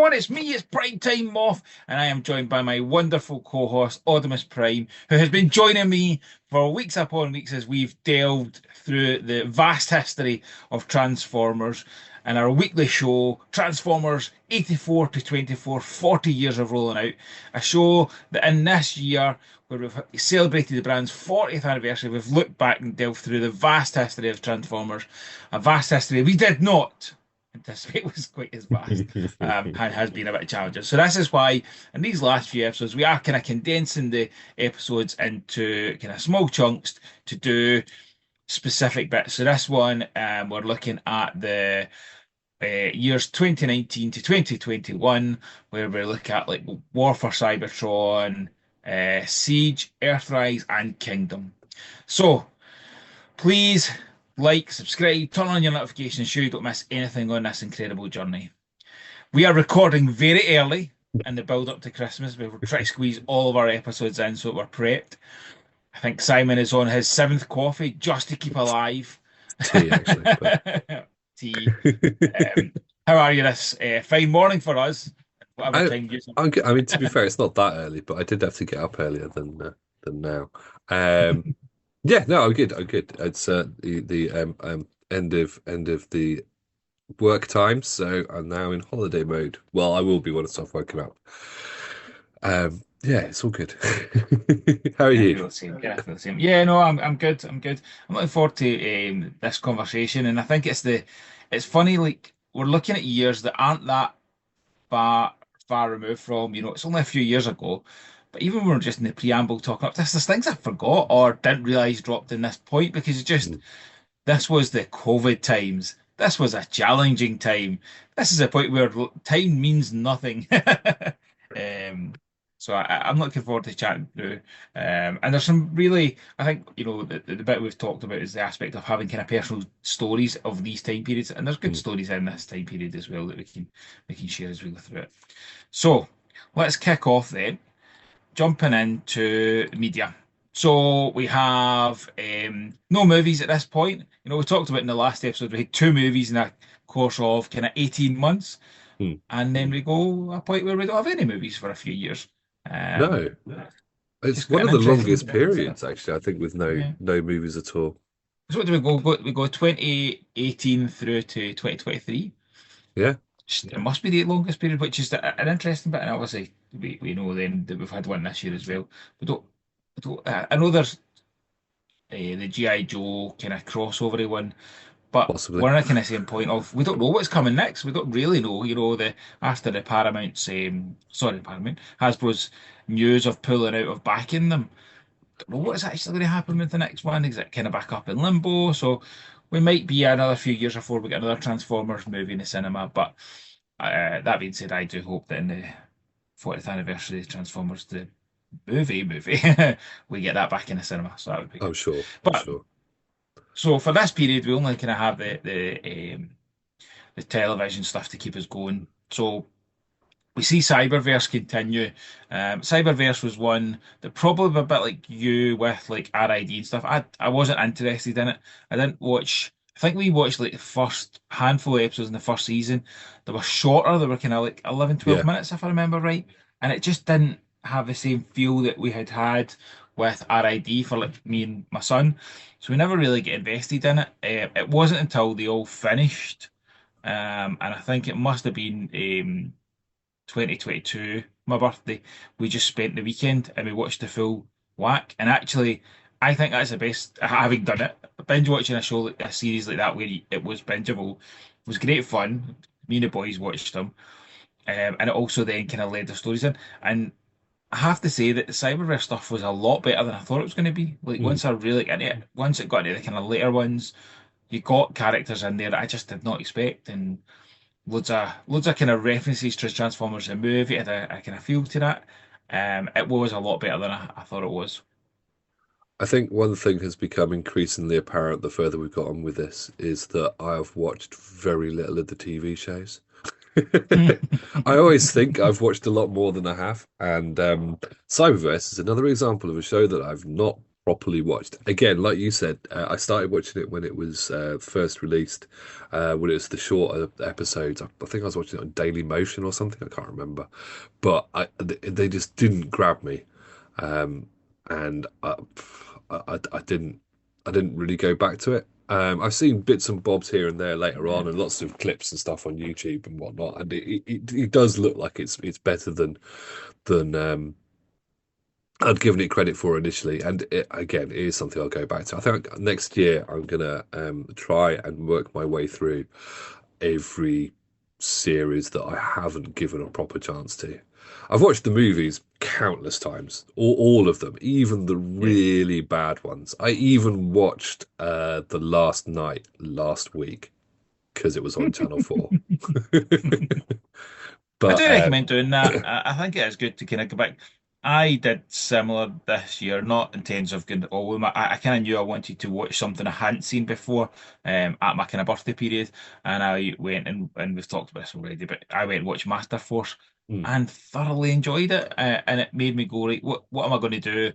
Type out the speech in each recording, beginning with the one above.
everyone, it's me, it's Prime Time Moff, and I am joined by my wonderful co-host, Oddimus Prime, who has been joining me for weeks upon weeks as we've delved through the vast history of Transformers and our weekly show, Transformers 84 to 24, 40 years of rolling out. A show that in this year, where we've celebrated the brand's 40th anniversary, we've looked back and delved through the vast history of Transformers, a vast history we did not anticipate was quite as vast, and has been a bit challenging. So this is why in these last few episodes we are kind of condensing the episodes into kind of small chunks to do specific bits. So this one, we're looking at the years 2019 to 2021, where we look at like War for Cybertron, Siege, Earthrise, and Kingdom. So please like, subscribe, turn on your notifications so you don't miss anything on this incredible journey. We are recording very early in the build up to Christmas. We're trying to squeeze all of our episodes in so that we're prepped. I think Simon is on his seventh coffee just to keep alive. Tea, actually. But... Tea. How are you this fine morning for us? Whatever time you I'm good. I mean, to be fair, it's not that early, but I did have to get up earlier than now. Um, yeah, no, I'm good. I'm good. It's the end of the work time, so I'm now in holiday mode. Well, I will be once I've woken up. Yeah, it's all good. How are Yeah, I you? feel the same. Yeah, I feel the same. Yeah, no, I'm good. I'm good. I'm looking forward to this conversation, and I think it's funny. Like we're looking at years that aren't that far removed from. It's only a few years ago, but even when we're just in the preamble talking up this, there's things I forgot or didn't realize dropped in this point because this was the COVID times. This was a challenging time. This is a point where time means nothing. Um, so I'm looking forward to chatting through. And there's some really, I think, the bit we've talked about is the aspect of having kind of personal stories of these time periods, and there's good Mm. stories in this time period as well that we can share as we go through it. So let's kick off then, jumping into media. So we have no movies at this point. We talked about in the last episode, we had two movies in a course of kind of 18 months. Mm. And then we go a point where we don't have any movies for a few years. No, Which is it's one quite of an the interesting longest thing to consider. periods, actually, I think, with no Yeah. no movies at all. So what do we go? We go 2018 through to 2023. Yeah. It must be the longest period, which is an interesting bit. And obviously, we know then that we've had one this year as well. I know there's the G.I. Joe kind of crossover one, but Possibly. we're in a kind of same point of we don't know what's coming next. We don't really know. The after the Paramount's sorry, Paramount Hasbro's news of pulling out of backing them. Don't know what's actually going to happen with the next one. Is it kind of back up in limbo? So we might be another few years before we get another Transformers movie in the cinema. But that being said, I do hope that in the 40th anniversary of Transformers, the movie, we get that back in the cinema. So that would be I'm good. sure. I'm But sure. so for this period, we only kind of have the television stuff to keep us going. So we see Cyberverse continue. Cyberverse was one that probably a bit like you with like RID and stuff. I wasn't interested in it. I didn't watch. I think we watched like the first handful of episodes in the first season. They were shorter. They were kind of like 11, 12 Yeah. minutes, if I remember right. And it just didn't have the same feel that we had with RID for like me and my son. So we never really get invested in it. It wasn't until they all finished, and I think it must have been 2022, my birthday. We just spent the weekend and we watched the full whack. And actually, I think that's the best. Having done it, binge watching a show, a series like that where it was bingeable, was great fun. Me and the boys watched them, and it also then kind of led the stories in. And I have to say that the Cyberverse stuff was a lot better than I thought it was going to be. Like Mm. once I really got into it, once it got into the kind of later ones, you got characters in there that I just did not expect, and loads of kind of references to Transformers the movie. It had a kind of feel to that. It was a lot better than I thought it was. I think one thing has become increasingly apparent the further we've got on with this is that I have watched very little of the TV shows. I always think I've watched a lot more than I have, and Cyberverse is another example of a show that I've not properly watched. Again, like you said, I started watching it when it was first released, when it was the shorter episodes. I think I was watching it on Daily Motion or something. I can't remember, but they just didn't grab me, um, and I didn't really go back to it. I've seen bits and bobs here and there later on, and lots of clips and stuff on YouTube and whatnot, and it does look like it's better than I'd given it credit for initially, and again, it is something I'll go back to. I think next year I'm gonna try and work my way through every series that I haven't given a proper chance to. I've watched the movies countless times, all of them, even the Yeah. really bad ones. I even watched The Last Night last week because it was on Channel 4. I But do recommend doing that. I think it is good to kind of go back. I did similar this year, not in terms of going all of them. I kind of knew I wanted to watch something I hadn't seen before at my kind of birthday period. And I went and we've talked about this already, but I went and watched Master Force mm, and thoroughly enjoyed it. And it made me go, right, what am I going to do?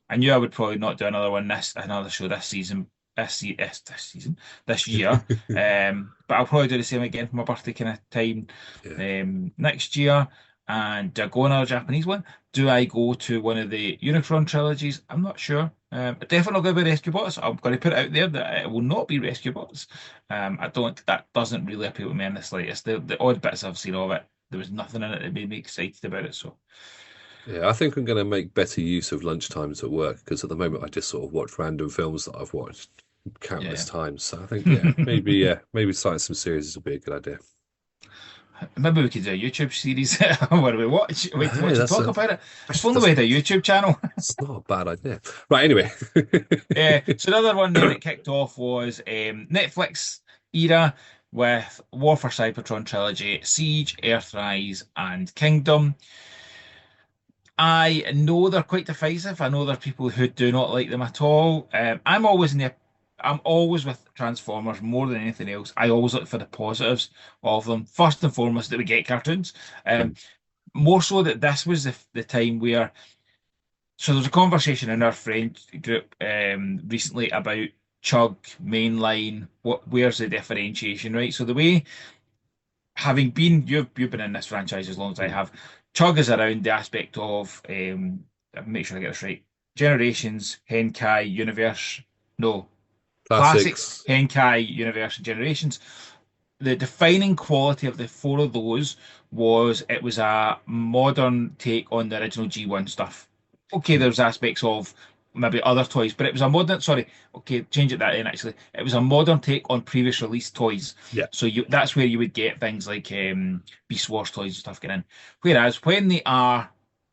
I knew I would probably not do another show this season, this season, this year. But I'll probably do the same again for my birthday kind of time yeah. next year. And do I go another Japanese one? Do I go to one of the Unicron trilogies? I'm not sure. Definitely not going to be Rescue Bots. I'm going to put it out there that it will not be Rescue Bots. I don't. That doesn't really appeal to me in the slightest. The odd bits I've seen of it, there was nothing in it that made me excited about it. So. Yeah, I think I'm going to make better use of lunch times at work because at the moment I just sort of watch random films that I've watched countless Yeah. times. So I think, maybe starting some series would be a good idea. Maybe we could do a YouTube series where we Hey, watch and talk about it. If only we that's had a YouTube channel. it's not a bad idea. Right, anyway. So another one then that kicked off was Netflix era with War for Cybertron Trilogy, Siege, Earthrise, and Kingdom. I know they're quite divisive. I know there are people who do not like them at all. I'm always with Transformers more than anything else. I always look for the positives of them. First and foremost, that we get cartoons. Um, More so that this was the time where so there was a conversation in our friend group recently about Chug, mainline, where's the differentiation, right? So the way having been you've been in this franchise as long as I have, Chug is around the aspect of make sure I get this right. Generations, Henkai, Universe, no, Classics, Classics. Henkai, Universe, and Generations. The defining quality of the four of those was it was a modern take on the original G1 stuff. Okay, Mm, there's aspects of maybe other toys, but it was a modern, sorry, okay, change it that in actually. It was a modern take on previous release toys. yeah, So that's where you would get things like Beast Wars toys and stuff getting in. Whereas when they are,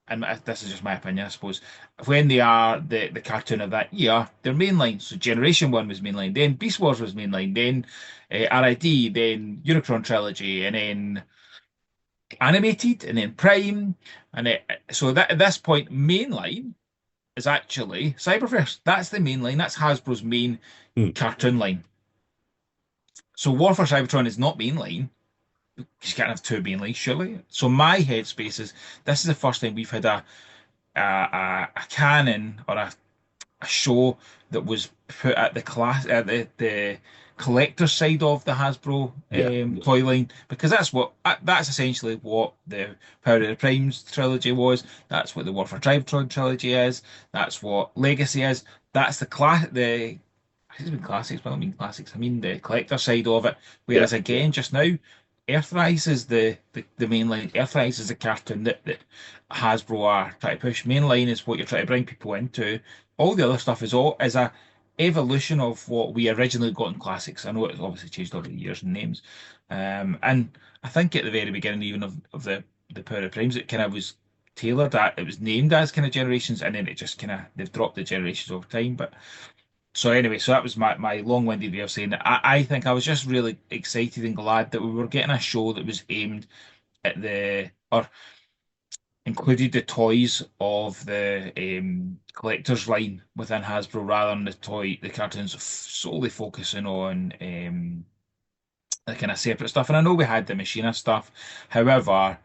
and this is just my opinion, I suppose, when they are the cartoon of that year, they're mainline. So Generation 1 was mainline, then Beast Wars was mainline, then RID, then Unicron Trilogy, and then Animated, and then Prime. So that at this point, mainline is actually Cyberverse. That's the main line. That's Hasbro's main mm, cartoon line. So War for Cybertron is not main line. You can't have two main lines, surely. So my headspace is this is the first time we've had a canon or a show that was put at the class at the collector side of the Hasbro yeah, toy line because that's essentially what the Power of the Primes trilogy was. That's what the War for Cybertron trilogy is. That's what Legacy is. That's the I mean classics, but I don't mean classics. I mean the collector side of it. yeah, Whereas again, just now, Earthrise is the main line. Earthrise is the cartoon that Hasbro are trying to push. Main line is what you're trying to bring people into. All the other stuff is a evolution of what we originally got in classics. I know it's obviously changed over the years and names. And I think at the very beginning even of the Power of Primes, it kind of was tailored at it was named as kind of generations and then it just kind of they've dropped the generations over time. But so anyway, so that was my long-winded way of saying that. I think I was just really excited and glad that we were getting a show that was aimed at or included the toys of the collector's line within Hasbro rather than the cartoons solely focusing on the kind of separate stuff. And I know we had the Machina stuff. However,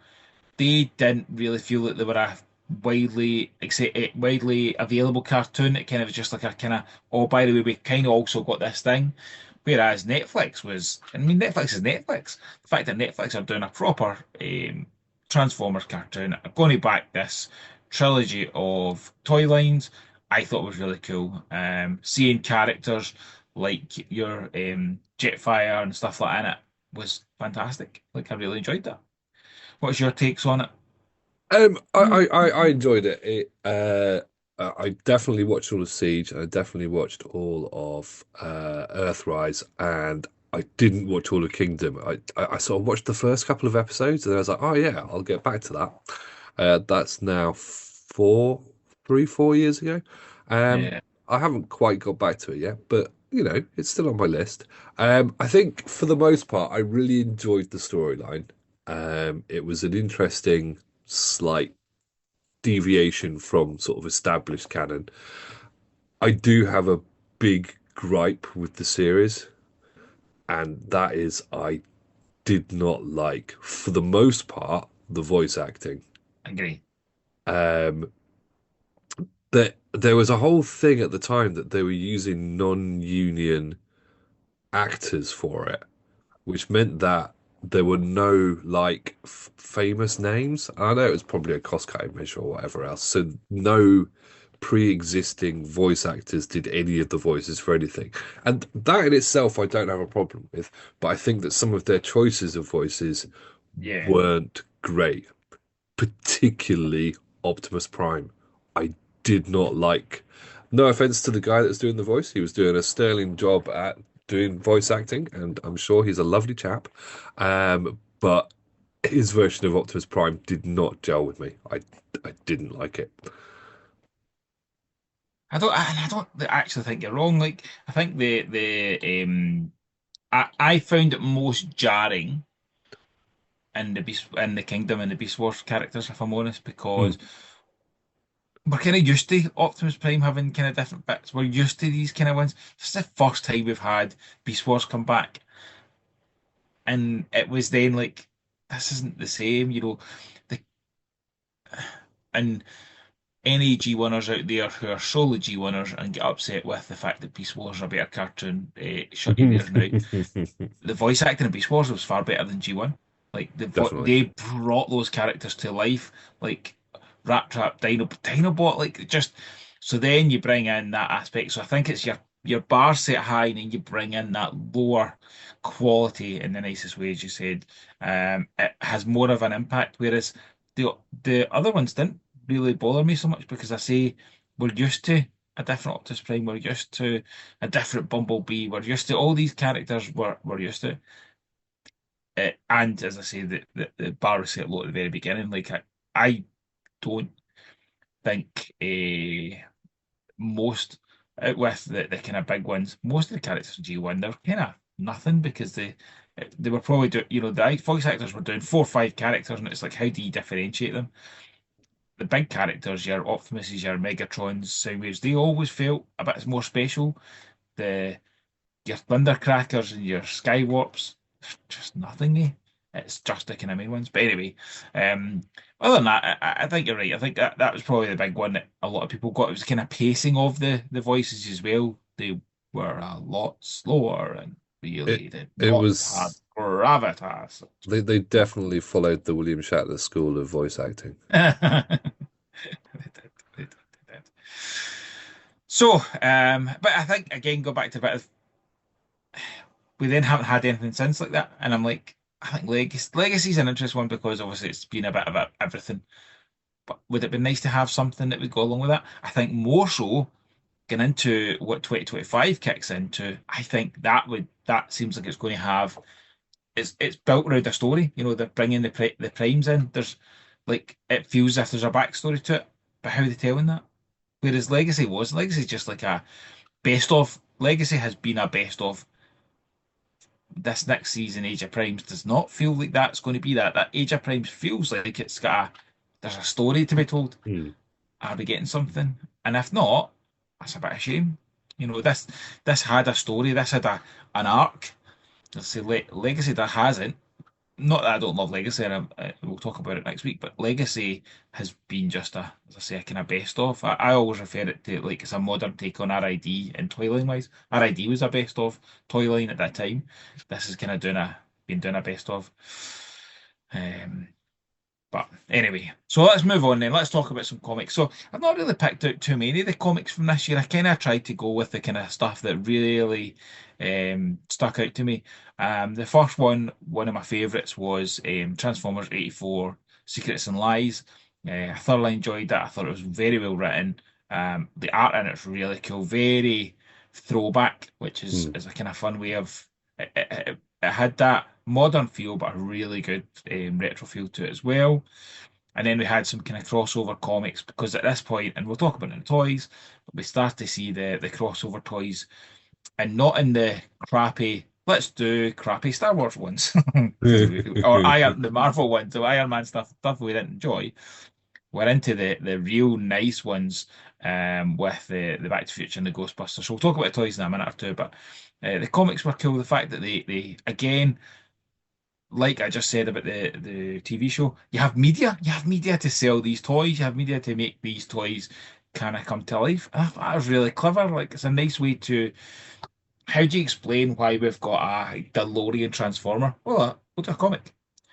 they didn't really feel that they were a widely available cartoon. It kind of was just like a kind of, oh, by the way, we kind of also got this thing. Whereas Netflix was, I mean, Netflix is Netflix. The fact that Netflix are doing a proper Transformers cartoon, going to back this trilogy of Toylines, I thought was really cool. Seeing characters like your Jetfire and stuff like that in it was fantastic. Like I really enjoyed that. What's your takes on it? I enjoyed it. I definitely watched all of Siege. I definitely watched all of Earthrise, and I didn't watch all of Kingdom. I sort of watched the first couple of episodes, and I was like, oh yeah, I'll get back to that. That's now 4 years ago. Um, Yeah, I haven't quite got back to it yet, but it's still on my list. I think for the most part, I really enjoyed the storyline. It was an interesting slight deviation from sort of established canon. I do have a big gripe with the series, and that is I did not like, for the most part, the voice acting. agree. Um, that there was a whole thing at the time that they were using non-union actors for it, which meant that there were no like famous names. I know it was probably a cost-cutting measure or whatever else, so no pre-existing voice actors did any of the voices for anything. And that in itself I don't have a problem with, but I think that some of their choices of voices Yeah. weren't great, particularly Optimus Prime. I did not like. No offense to the guy that's doing the voice, he was doing a sterling job at doing voice acting, and I'm sure he's a lovely chap. But his version of Optimus Prime did not gel with me. I didn't like it. I don't actually think you're wrong. Like, I think I found it most jarring in the Kingdom and the Beast Wars characters, if I'm honest, because Mm. we're kind of used to Optimus Prime having kind of different bits. We're used to these kind of ones. This is the first time we've had Beast Wars come back, and it was then like, this isn't the same, you know. The and any G1ers out there who are solely G1ers and get upset with the fact that Beast Wars are a better cartoon, shut your ears now. The voice acting in Beast Wars was far better than G1. Like Definitely. they brought those characters to life, like Rat Trap, Dinobot, like just so then you bring in that aspect. So I think it's your bar set high and then you bring in that lower quality in the nicest way, as you said. It has more of an impact, whereas the the other ones didn't really bother me so much because I say we're used to a different Optus Prime, we're used to a different Bumblebee, we're used to all these characters we're used to. And as I say, the bar was set low at the very beginning. Like I don't think most with the kind of big ones, most of the characters in G1 they're kind of nothing because they were probably the voice actors were doing 4 or 5 characters, and it's like how do you differentiate them? The big characters, your Optimuses, your Megatrons, Soundwaves, they always felt a bit more special. The Your Thundercrackers and your Skywarps, just nothing, eh? It's just the kind of main ones. But anyway, um, other than that, I think you're right. I think that was probably the big one that a lot of people got. It was kind of pacing of the voices as well. They were a lot slower and It really did it not have was gravitas. they definitely followed the William Shatner school of voice acting. They did, they did. So, but I think again, go back to a bit of we then haven't had anything since like that. And I'm like, I think Legacy's an interesting one because obviously it's been a bit of everything. But would it be nice to have something that would go along with that? I think more so going into what 2025 kicks into, I think that seems like it's going to have it's built around a story. You know, they're bringing the primes in. There's like it feels as if there's a backstory to it, but how are they telling that? Whereas Legacy's just like a best of. Legacy has been a best of this next season, Age of Primes, does not feel like that's going to be that. That Age of Primes feels like there's a story to be told. Hmm. Are we getting something? And if not, that's a bit of a shame. You know, this had a story, this had an arc. Let's say Legacy that hasn't. not that I don't love Legacy, and we'll talk about it next week, but Legacy has been just a, as I say, a kind of best of. I always refer it to like it's a modern take on RID and Toyline wise. RID was a best of Toyline at that time. This is kind of been doing a best of. Um, but anyway, so let's move on then. Let's talk about some comics. So I've not really picked out too many of the comics from this year. I kind of tried to go with the kind of stuff that really stuck out to me. The first one of my favourites was Transformers '84: Secrets and Lies. I thoroughly enjoyed that. I thought it was very well written. The art in it's really cool, very throwback, which is Hmm. is a kind of fun way of it had that modern feel, but a really good retro feel to it as well. And then we had some kind of crossover comics because at this point, and we'll talk about it in toys, but we start to see the crossover toys, and not in the crappy. Let's do crappy Star Wars ones, or the Marvel ones, the Iron Man stuff we didn't enjoy. We're into the real nice ones, with the Back to the Future and the Ghostbusters. So we'll talk about the toys in a minute or two, but the comics were cool. The fact that they again, like I just said about the TV show, you have media to sell these toys, you have media to make these toys kind of come to life. And I thought that was really clever. Like it's a nice way to. How do you explain why we've got a DeLorean Transformer? Well, we'll do a comic.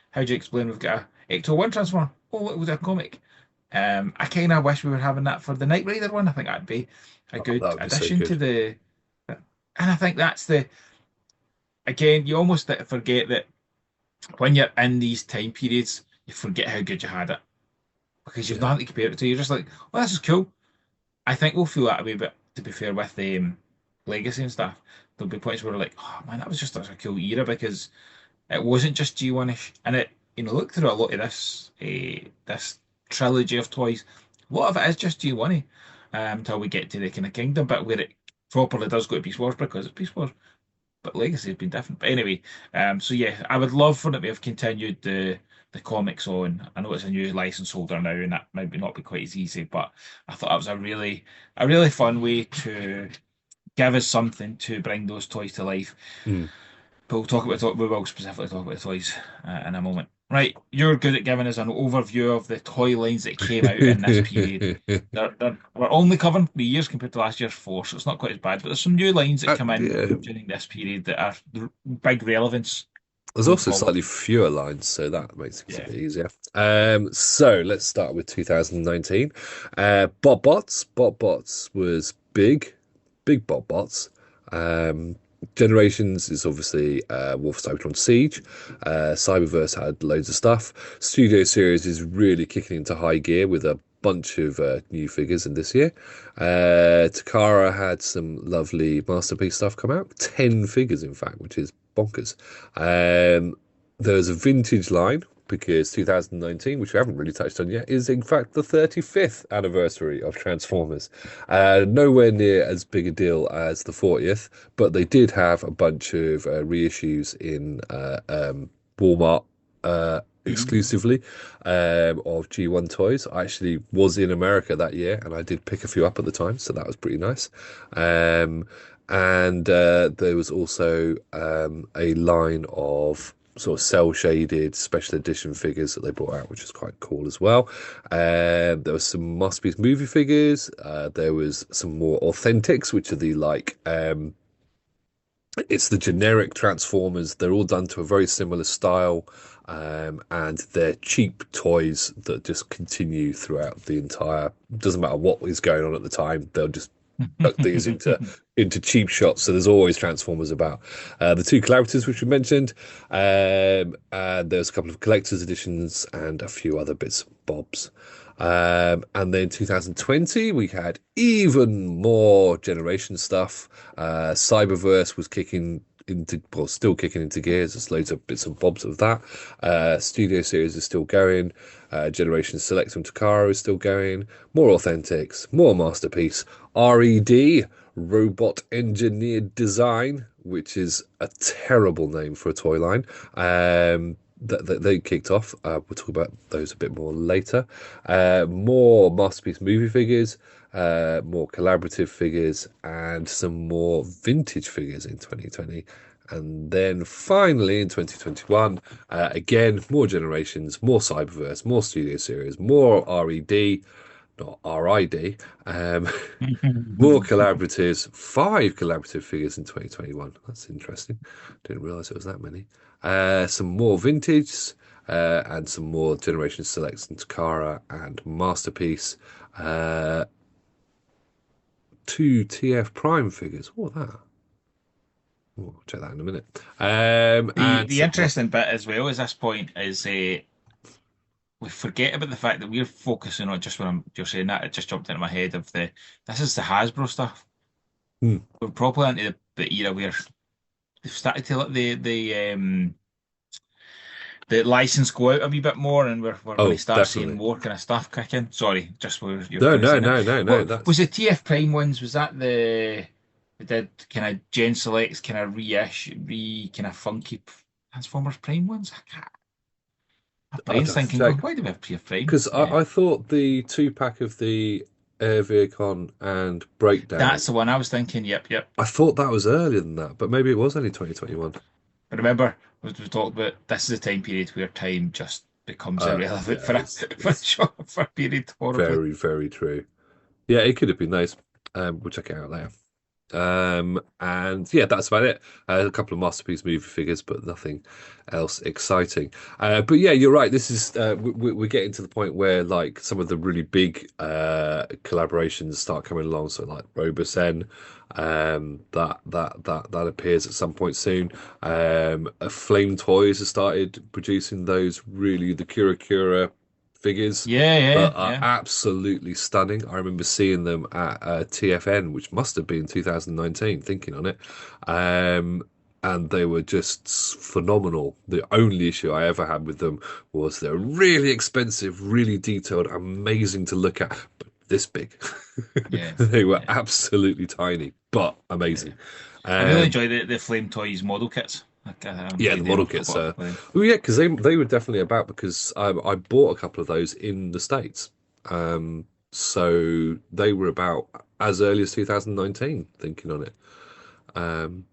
How do you explain we've got a Ecto-1 Transformer? Oh, look, we'll do a comic. I kind of wish we were having that for the Knight Rider one. I think that'd be a Oh, that good would be so addition to good. the. And I think that's the. Again, you almost forget that when you're in these time periods, you forget how good you had it because you've Yeah. nothing to compare it to. You're just like, well, this is cool. I think we'll feel that way, but to be fair, with the Legacy and stuff, there'll be points where we're like, oh man, that was just such a cool era because it wasn't just G1-ish, and it look through a lot of this trilogy of toys. A lot of it is just G1 until we get to the kind of Kingdom bit where it properly does go to Beast Wars because it's Beast Wars. But Legacy has been different. But anyway, so yeah, I would love for them to have continued the comics on. I know it's a new license holder now, and that might not be quite as easy, but I thought that was a really fun way to give us something to bring those toys to life. Mm. But we will specifically talk about the toys in a moment. Right, you're good at giving us an overview of the toy lines that came out in this period. We're only covering 3 years compared to last year's four, so it's not quite as bad. But there's some new lines that come in Yeah. during this period that are big relevance There's going also forward. slightly fewer lines, so that makes things a Yeah. bit easier. So let's start with 2019. BotBots. BotBots was big, big BotBots. Um, Generations is obviously War for Cybertron Siege. Cyberverse had loads of stuff. Studio Series is really kicking into high gear with a bunch of new figures in this year. Takara had some lovely masterpiece stuff come out. 10 figures, in fact, which is bonkers. There's a vintage line because 2019, which we haven't really touched on yet, is in fact the 35th anniversary of Transformers. Nowhere near as big a deal as the 40th, but they did have a bunch of reissues in Walmart Mhm. exclusively of G1 toys. I actually was in America that year and I did pick a few up at the time, so that was pretty nice. And there was also a line of sort of cell shaded special edition figures that they brought out, which was quite cool as well. There was some masterpiece movie figures. There was some more authentics, which are the like it's the generic Transformers. They're all done to a very similar style, and they're cheap toys that just continue throughout the entire. Doesn't matter what is going on at the time, they'll just put these into cheap shots. So there's always Transformers about. The two collaborators which we mentioned, and there's a couple of collector's editions and a few other bits and bobs. And then 2020, we had even more generation stuff. Cyberverse was kicking into, well, still kicking into gears. There's loads of bits and bobs of that. Studio Series is still going. Generation Select and Takara is still going. More Authentics, more Masterpiece. RED, Robot Engineered Design, which is a terrible name for a toy line. That they kicked off. We'll talk about those a bit more later. More masterpiece movie figures, more collaborative figures, and some more vintage figures in 2020. And then finally in 2021, again, more generations, more Cyberverse, more Studio Series, more RED, not RID, more collaboratives, 5 collaborative figures in 2021. That's interesting. Didn't realize it was that many. Some more vintage, and some more Generation Selects and Takara and Masterpiece. Uh, 2 TF Prime figures. What was that? Oh, I'll check that in a minute. The And the some, what? interesting bit as well as this point is we forget about the fact that we're focusing on just when you're saying that, it just jumped into my head of this is the Hasbro stuff. Hmm. We're probably into the era where they've started to let the license go out a wee bit more, and we're going to Oh, start seeing definitely. more kind of stuff kicking. Sorry, just where you're No, kind of no, saying it. no, no, no. What was That's the TF Prime ones? Was that they did kind of Gen Selects, kind of reissue, kind of funky Transformers Prime ones? My I'd brain's have to thinking, going, check why do we have TF Prime? because Yeah, I thought the 2 pack of the Air Vehicle and that's Breakdown. the one I was thinking. Yep, yep. I thought that was earlier than that, but maybe it was only 2021. But remember, as we talked about, this is a time period where time just becomes irrelevant Yeah, for for a period horribly. very, very true. Yeah, it could have been nice. We'll check it out later. And yeah, that's about it. A couple of masterpiece movie figures, but nothing else exciting. But yeah, you're right. This is we're getting to the point where like some of the really big collaborations start coming along. So like Robosen, that appears at some point soon. Flame Toys has started producing those really the Kura figures Yeah, that yeah, are yeah. absolutely stunning. I remember seeing them at TFN, which must have been 2019, thinking on it. And they were just phenomenal. The only issue I ever had with them was they're really expensive, really detailed, amazing to look at, but this big. Yeah, They were yeah, absolutely tiny, but amazing. yeah. I really Um, enjoy the Flame Toys model kits. Like, yeah, the model I've kits got a are. couple of them. Oh yeah, because they were definitely about because I bought a couple of those in the States. So they were about as early as 2019, thinking on it. Um,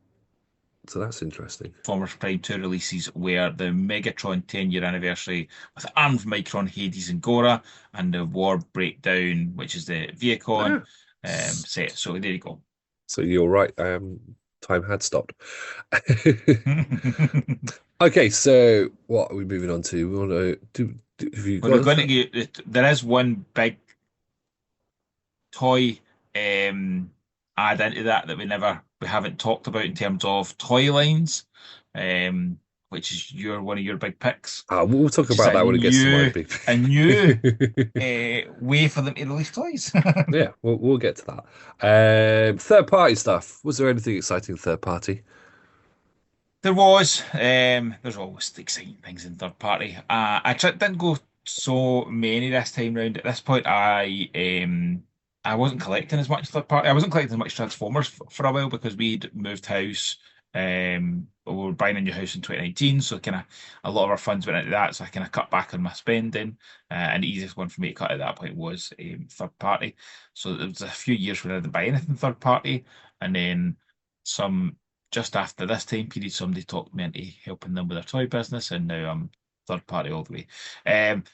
so that's interesting. Transformers Prime 2 releases were the Megatron 10-year anniversary with Armed Micron, Hades, and Gora, and the War Breakdown, which is the Viacon Ah, s- set. So there you go. so you're right. Time had stopped. Okay, so what are we moving on to? We want to have you We're got going to anything? get, there is one big toy add into that we haven't talked about in terms of Toylines, which is one of your big picks, We'll talk which is about that when it gets to my big. a new way for them to release toys. Yeah, we'll get to that. Third party stuff. Was there anything exciting third party? There's always exciting things in third party. Didn't go so many this time round. At this point, I wasn't collecting as much third party. I wasn't collecting as much Transformers for a while because we'd moved house. We were buying a new house in 2019, so kind of a lot of our funds went into that. So I kind of cut back on my spending, and the easiest one for me to cut at that point was third party. So there was a few years when I didn't buy anything third party, and then some just after this time period, somebody talked me into helping them with their toy business, and now I'm third party all the way.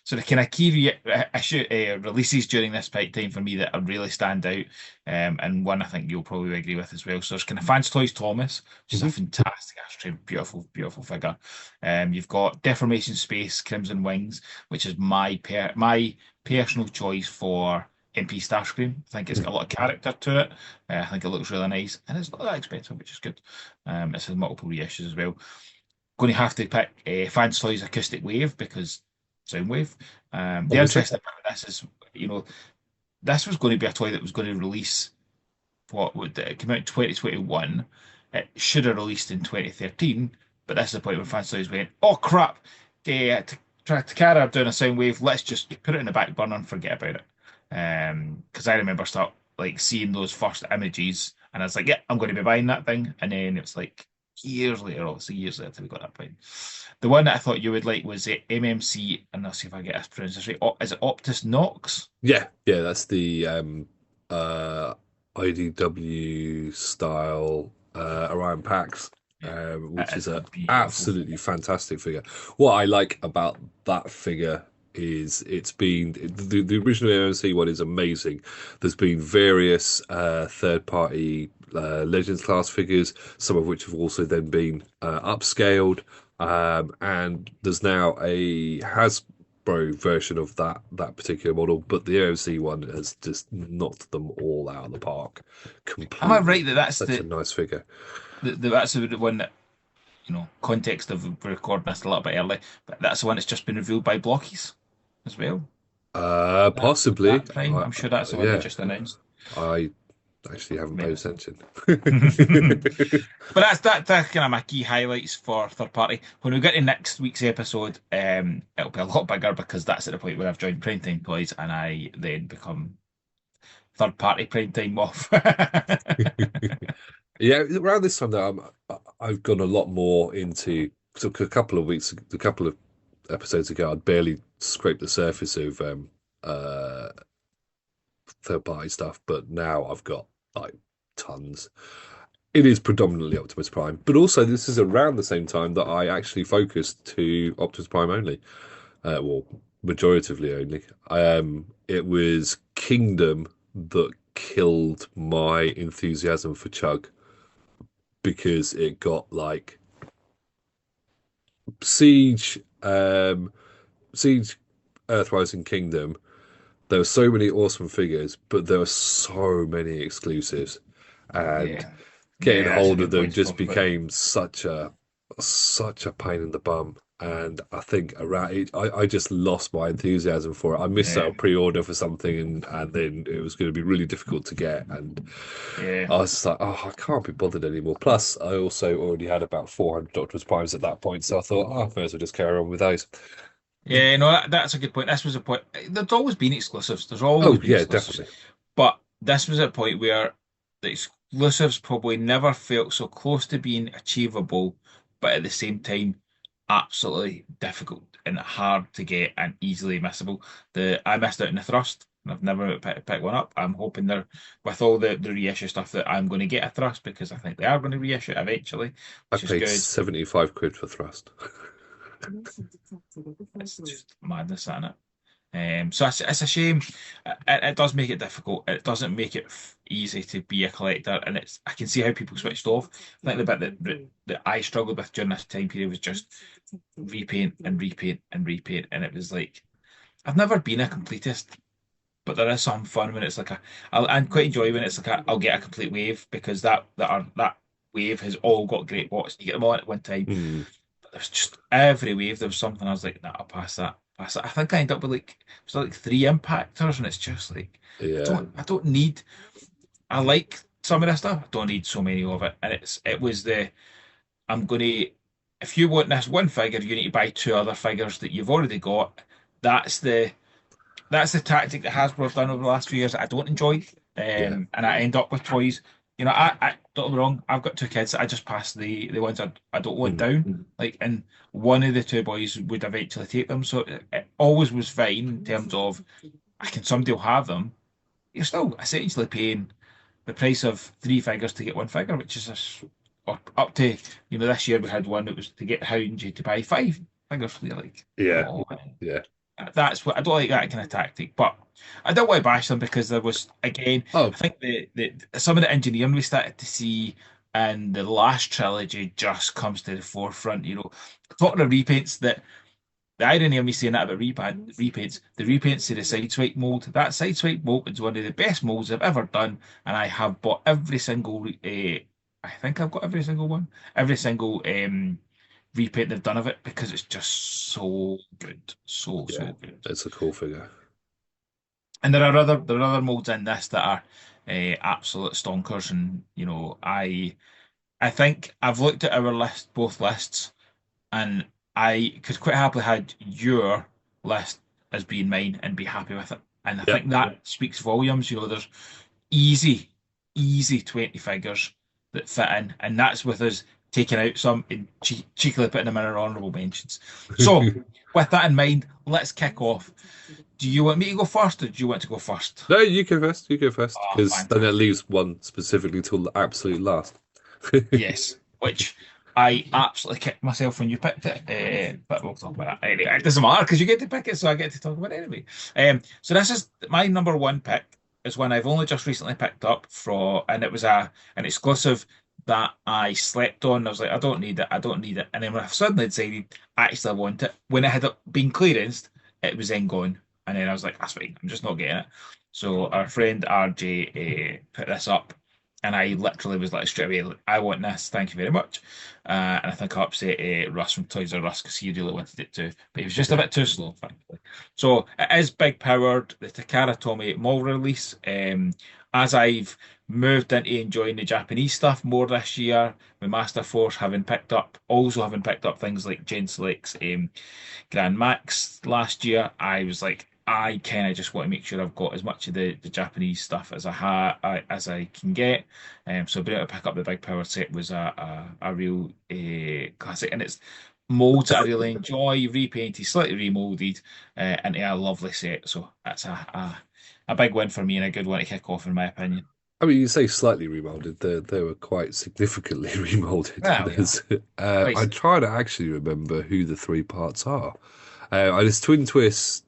So the kind of key issue releases during this time for me that really stand out, and one I think you'll probably agree with as well. So there's kind of Fans Toys Thomas, which is a Hmm. fantastic, actually beautiful, beautiful figure. You've got Deformation Space Crimson Wings, which is my personal choice for MP Starscream. I think it's got a lot of character to it. I think it looks really nice, and it's not that expensive, which is good. It has multiple reissues as well. Going to have to pick Fans Toys Acoustic Wave because Soundwave. The Obviously. interesting part of this is, this was going to be a toy that was going to release what would it came out in 2021. It should have released in 2013, but this is the point where Fans Toys went, "Oh crap! Takara are doing a Soundwave. Let's just put it in the back burner and forget about it." Because I remember start like seeing those first images, and I was like, "Yeah, I'm going to be buying that thing." And then it's like years later, obviously years later, we got that point. The one that I thought you would like was MMC, and I'll see if I get this pronounced this right. Is it Optus Nox? Yeah, yeah, that's the uh IDW style Orion packs. which is It's a beautiful. absolutely fantastic figure. What I like about that figure is it's been the original AMC one is amazing. There's been various third party Legends class figures, some of which have also then been upscaled, and there's now a Hasbro version of that particular model, but the AMC one has just knocked them all out of the park Am I completely. right that that's Such a nice figure. that's the one that, context of recording this a little bit early, but that's the one that's just been revealed by Blockies as well. Possibly. That Prime. I'm sure that's the one they Yeah, just announced. I actually haven't paid Maybe. attention. But that's kind of my key highlights for third party. When we get to next week's episode, it'll be a lot bigger because that's at the point where I've joined Prime Time Toys and I then become third party Prime Time off. Yeah, around this time though, I've gone a lot more into. So a couple of episodes ago, I'd barely scraped the surface of third party stuff, but now I've got like tons. It is predominantly Optimus Prime, but also this is around the same time that I actually focused to Optimus Prime only. Well, majoritively only. It was Kingdom that killed my enthusiasm for Chug because it got like Siege, Siege, Earthrise and Kingdom. There were so many awesome figures, but there were so many exclusives, and Yeah. getting Yeah, that's a hold of good them point to just talk about. became such a pain in the bum. And I think around it, I just lost my enthusiasm for it. I missed out Yeah. a pre-order for something, and then it was going to be really difficult to get. And Yeah. I was just like, oh, I can't be bothered anymore. Plus, I also already had about 400 Optimus Primes at that point, so I thought, oh, I may as well just carry on with those. Yeah, no, that's a good point. This was a point. There's always been exclusives. There's always Oh been yeah, exclusives. definitely. But this was a point where the exclusives probably never felt so close to being achievable, but at the same time, absolutely difficult and hard to get and easily missable. I missed out on the Thrust, and I've never picked one up. I'm hoping they're with all the reissue stuff that I'm going to get a Thrust because I think they are going to reissue it eventually, I which is paid good. 75 quid for Thrust. It's just madness, isn't it? So it's a shame. It does make it difficult. It doesn't make it easy to be a collector, and I can see how people switched off. I think the bit that I struggled with during this time period was just repaint and repaint and repaint, and it was like I've never been a completist, but there is some fun when it's like I quite enjoy when it's like I'll get a complete wave because that wave has all got great bots. You get them all at one time. Hmm. There's just every wave there was something I was like, nah, I'll pass that. Pass that. I think I ended up with like it was like three impactors, and it's just like Yeah, I don't need. I like some of this stuff. I don't need so many of it, and it was the I'm gonna. If you want this one figure, you need to buy two other figures that you've already got. That's the that's the tactic that Hasbro's done over the last few years that I don't enjoy. yeah. And I end up with toys. I don't get me wrong, I've got two kids. I just pass the ones I don't want Hmm. down. Like, and one of the two boys would eventually take them. So it always was fine in terms of somebody will have them. You're still essentially paying the price of three figures to get one figure, which is up to, this year we had one that was to get the Hound, you had to buy five figures. You're like, Yeah, oh, yeah. that's what I don't like that kind of tactic, but I don't want to bash them because there was again, I Oh, think the some of the engineering we started to see and the last trilogy just comes to the forefront. Talking of repaints, that the irony of me saying that about repaints, the repaints to the sideswipe mold, that sideswipe mold is one of the best molds I've ever done, and I have bought every single. I think I've got every single one, every single repaint they've done of it because it's just so good, yeah. so good. It's a cool figure. And there are other molds in this that are absolute stonkers, and I think I've looked at our list, both lists, and I could quite happily had your list as being mine and be happy with it. And I Yeah, think that speaks volumes. There's easy, easy 20 figures that fit in, and that's with us taking out some and cheekily putting them in our honourable mentions. So, with that in mind, let's kick off. Do you want me to go first, or do you want to go first? no, you go first. You go first, Oh, because then it fantastic. leaves one specifically till the absolute last. Yes. Which, I absolutely kicked myself when you picked it, but we'll talk about that anyway. It doesn't matter because you get to pick it, so I get to talk about it anyway. So this is my number one pick. Is one I've only just recently picked up for, and it was an exclusive that I slept on. I was like, I don't need it, I don't need it. And then when I suddenly decided, actually, I want it. When it had been clearanced, it was then gone. And then I was like, that's fine, I'm just not getting it. So our friend RJ put this up, and I literally was like straight away, like, I want this, thank you very much. And I think I upset Russ from Toys R Us because he really wanted it too, but he was just a bit too slow, thankfully. So it is big powered, the Takara Tomy mall release. As I've moved into enjoying the Japanese stuff more this year, with Master Force having picked up things like Jane Slick's Grand Max last year, I was like, I kind of just want to make sure I've got as much of the Japanese stuff as I can get. So being able to pick up the Big Power set was a real classic, and it's molds that I really enjoy, repainted, slightly remolded into a lovely set. So that's a big win for me and a good one to kick off, in my opinion. I mean, you say slightly remolded. They were quite significantly remolded. Well, yeah, I quite. try to actually remember who the three parts are. It's Twin Twist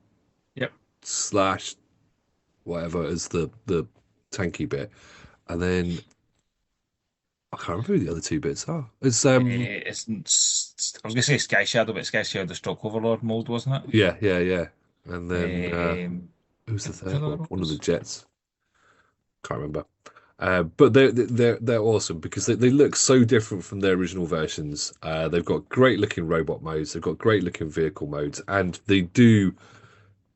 Yep. slash whatever is the tanky bit, and then I can't remember who the other two bits are. It's I was gonna say Sky Shadow, but Sky Shadow the Stroke Overlord mold, wasn't yeah, yeah, yeah, and then it? who's the Was it third the one? other One of the ones? Jets. Can't remember. But they're awesome because they look so different from their original versions. They've got great looking robot modes, they've got great looking vehicle modes, and they do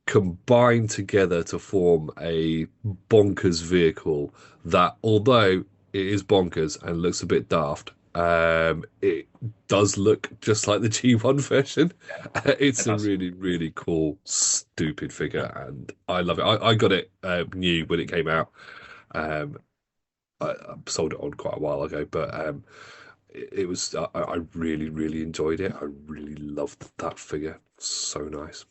combine together to form a bonkers vehicle that, although it is bonkers and looks a bit daft, it does look just like the G1 version. Yeah, it It's a does. really, really cool, stupid figure, and I love it. I got it new when it came out. Um, I sold it on quite a while ago, but it was I really, really enjoyed it. I really loved that figure. So nice.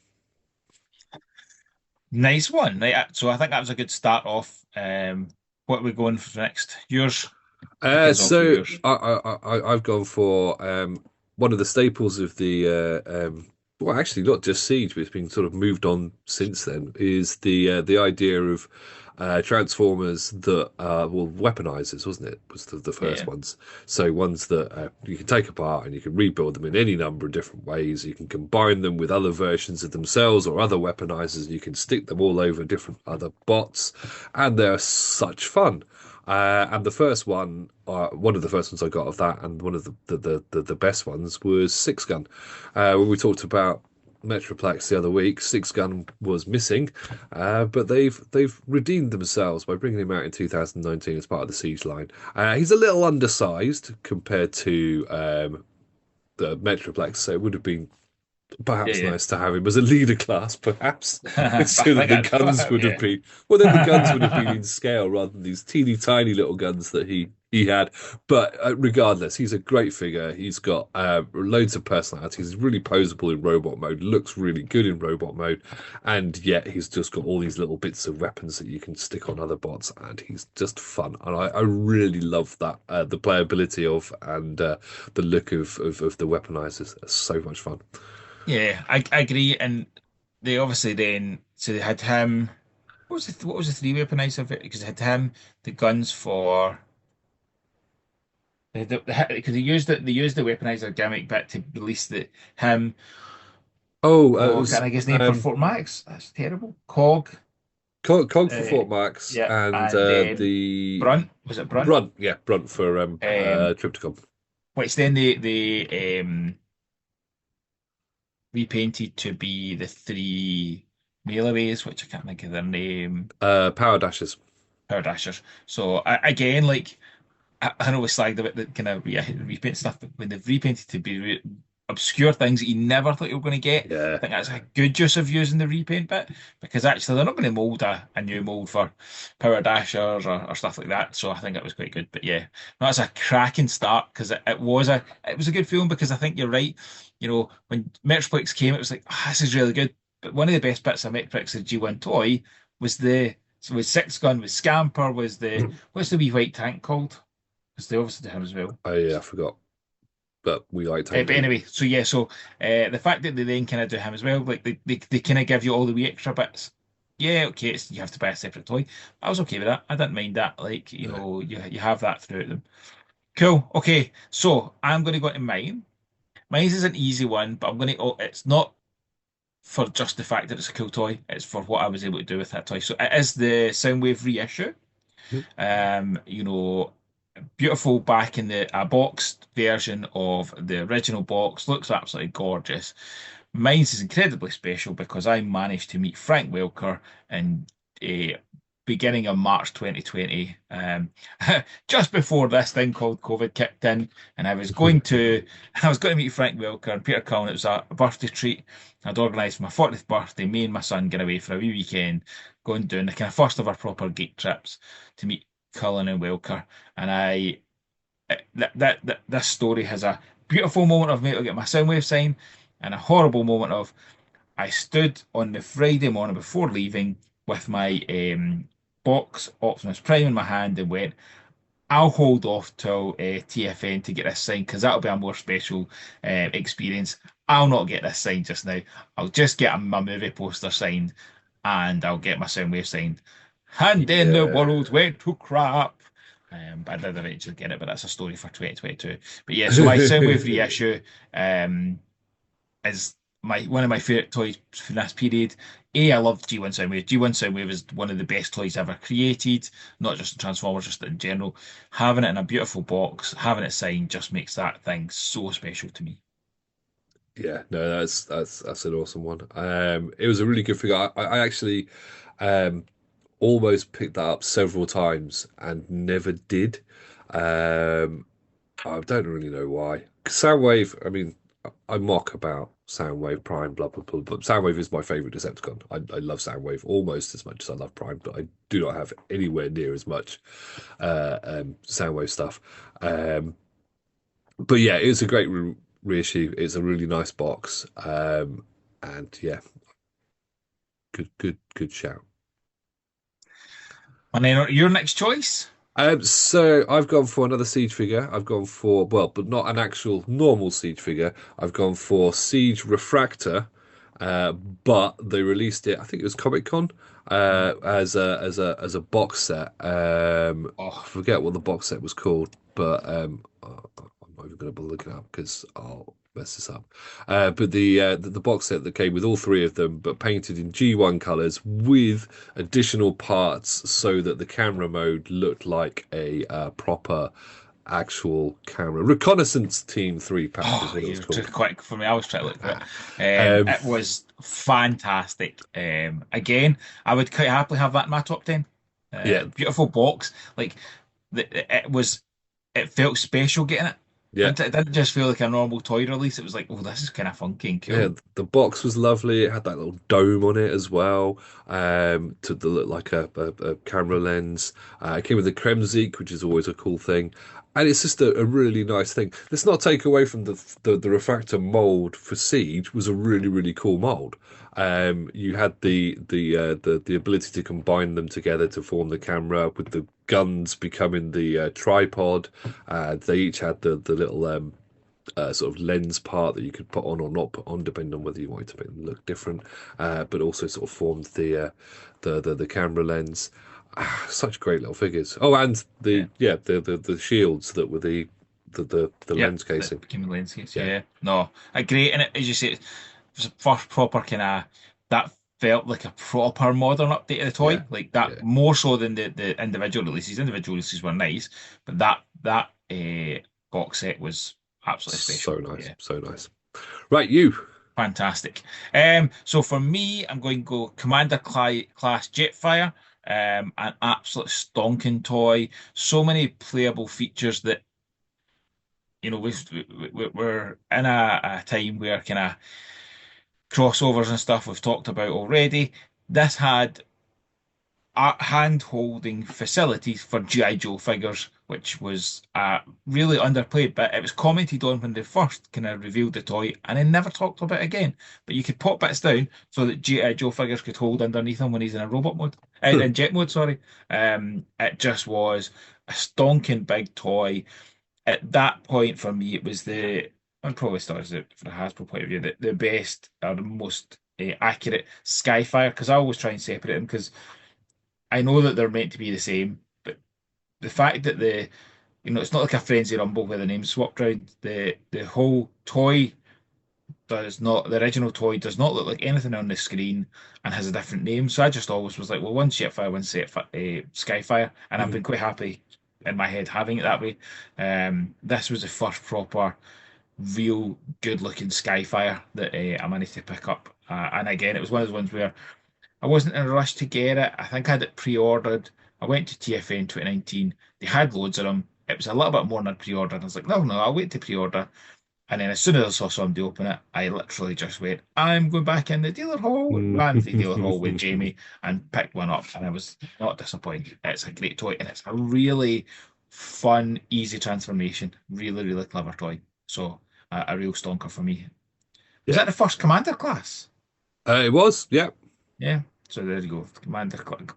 Nice one. Right, so I think that was a good start off. What are we going for next? Yours? Kick us off with So yours. I've gone for one of the staples of the well, actually not just Siege, but it's been sort of moved on since then. Is the idea of Transformers that well, weaponizers, wasn't it? Was the first Yeah. ones. So ones that you can take apart and you can rebuild them in any number of different ways. You can combine them with other versions of themselves or other weaponizers. You can stick them all over different other bots, and they're such fun. And the first one of the first ones I got of that, and one of the best ones was Six Gun. When we talked about Metroplex the other week, Six Gun was missing, but they've redeemed themselves by bringing him out in 2019 as part of the Siege line. He's a little undersized compared to the Metroplex, so it would have been perhaps Yeah, nice to have him as a leader class, perhaps, yeah. But I so that think the that's guns would have yeah. been well. Then the guns would have been in scale rather than these teeny tiny little guns that he had. But regardless, he's a great figure. He's got loads of personality. He's really posable in robot mode. Looks really good in robot mode, and yet he's just got all these little bits of weapons that you can stick on other bots, and he's just fun. And I really love that the playability of and the look of the weaponizers. It's so much fun. Yeah, I agree. And they obviously then so they had him. What was the three weaponizer of it? Because they had him, the guns for because they used the weaponizer gimmick bit to release the him. Oh, it Oh, was can't I guess name for Fort Max? That's terrible. Cog. Cog for Uh, Fort Max yeah, and and then the Brunt. Was it Brunt? Brunt, yeah, Brunt for Um, Tripticon. which then they repainted to be the three mailaways, which I can't think of their name. Power Dashes. Power Dashers. So again, like I know we slagged about the kind of repaint stuff, but when they've repainted to be obscure things that you never thought you were going to get, I Yeah. think that's a good use of using the repaint bit because actually they're not going to mold a new mold for Power Dashers or stuff like that. So I think that was quite good. But yeah, no, it's a cracking start because it was a good film because I think you're right. When Metroplex came, it was like, this is really good. But one of the best bits of Metroplex, the G1 toy, was was Six Gun, was Scamper, was the what's the wee white tank called? Because they obviously did him as well. Oh yeah, I forgot. but we like But Tony. anyway, so yeah, so the fact that they then kind of do him as well, like they kind of give you all the wee extra bits. Yeah, okay, you have to buy a separate toy. I was okay with that. I didn't mind that. Like, No. you have that throughout them. Cool. Okay, so I'm going to go into mine. Mine is an easy one, but I'm going to. Oh, it's not for just the fact that it's a cool toy. It's for what I was able to do with that toy. So it is the Soundwave reissue. Mhm. You know, beautiful back in the a boxed version of the original box. Looks absolutely gorgeous. Mine's is incredibly special because I managed to meet Frank Welker in beginning of March 2020, just before this thing called COVID kicked in, and I was going to meet Frank Welker and Peter Cullen. It was a birthday treat. I'd organised for my 40th birthday. Me and my son get away for a wee weekend, going down the kind of first of our proper geek trips to meet Cullen and Welker, and this story has a beautiful moment of me to get my Soundwave sign, and a horrible moment of I stood on the Friday morning before leaving with my box Optimus Prime in my hand and went, I'll hold off till TFN to get this signed because that'll be a more special experience. I'll not get this signed just now. I'll just get my movie poster signed and I'll get my Soundwave signed. And then the Yeah. world went to crap. But I did eventually get it, but that's a story for 2022. But yeah, so my Soundwave reissue is my one of my favorite toys from this period. I love G1 Soundwave. G1 Soundwave is one of the best toys ever created, not just in Transformers, just in general. Having it in a beautiful box, having it signed just makes that thing so special to me. Yeah, no, that's an awesome one. It was a really good figure. I actually um almost picked that up several times and never did. Um, I don't really know why. 'Cause Soundwave, I mean, I mock about Soundwave Prime, blah blah blah, but Soundwave is my favorite Decepticon. I love Soundwave almost as much as I love Prime, but I do not have anywhere near as much Soundwave stuff. Um, but yeah, it's a great reissue. It's a really nice box. And yeah, good shout. And then your next choice? So I've gone for another Siege figure. I've gone for, well, but not an actual normal Siege figure. I've gone for Siege Refractor, but they released it. I think it was Comic Con, as a box set. I Oh, forget what the box set was called, but I'm not even going to bother looking it up because I'll mess this up. But the box set that came with all three of them, but painted in G1 colors with additional parts so that the camera mode looked like a proper actual camera. Reconnaissance Team 3 pack is oh, what it was you're too called. quick for me. I was trying to look for it. Um, It was fantastic. Again, I would quite happily have that in my top 10. yeah, Beautiful box. Like it was, it felt special getting it. yeah. It didn't just feel like a normal toy release. It was like, oh, this is kind of funky and Yeah, cool. the box was lovely. It had that little dome on it as well, to look like a camera lens. It came with a Kremzik, which is always a cool thing, and it's just a really nice thing. Let's not take away from the refractor mold for Siege was a really cool mold. You had the ability to combine them together to form the camera with the guns becoming the tripod. They each had the little sort of lens part that you could put on or not put on, depending on whether you wanted to make them look different. But also sort of formed the camera lens. Such great little figures. Oh, and Yeah. the shields that were the Yep. lens That casing. became the landscapes. Yeah, Yeah. No, great. And as you say, it was a first proper kind of that felt like a proper modern update of the yeah, toy. Like that yeah. more so than the individual releases. Individual releases were nice, but that box set was absolutely So special. nice, Yeah. so nice. Right, you. Fantastic. So for me, I'm going to go Commander Class Jetfire. An absolute stonking toy. So many playable features that we're in a time where kind of crossovers and stuff we've talked about already. This had hand-holding facilities for G.I. Joe figures, which was really underplayed, but it was commented on when they first kind of revealed the toy and then never talked about it again. But you could pop bits down so that G.I. Joe figures could hold underneath him when he's in a robot mode, in jet mode, sorry. It just was a stonking big toy. at that point for me, it was and probably still is it from a Hasbro point of view, the best or the most accurate Skyfire, because I always try and separate them because I know that they're meant to be the same, but the fact that it's not like a Frenzy Rumble where the name's swapped around. The whole toy the original toy does not look like anything on the screen and has a different name. So I just always was like, well, one's Jetfire, one's Skyfire, and I've Mhm. been quite happy in my head having it that way. This was the first proper, real good looking Skyfire that I managed to pick up. And again, it was one of those ones where I wasn't in a rush to get it. I think I had it pre-ordered. I went to TFA in 2019. They had loads of them. It was a little bit more than I'd pre-ordered. I was like, no, no, I'll wait to pre-order. And then as soon as I saw somebody open it, I literally just went, I'm going back in the dealer hall, ran to the dealer hall with Jamie and picked one up. And I was not disappointed. It's a great toy and it's a really fun, easy transformation. Really, really clever toy. So a real stonker for me. Was Yeah. that the first Commander class? It was, yeah. Yeah. So there you go.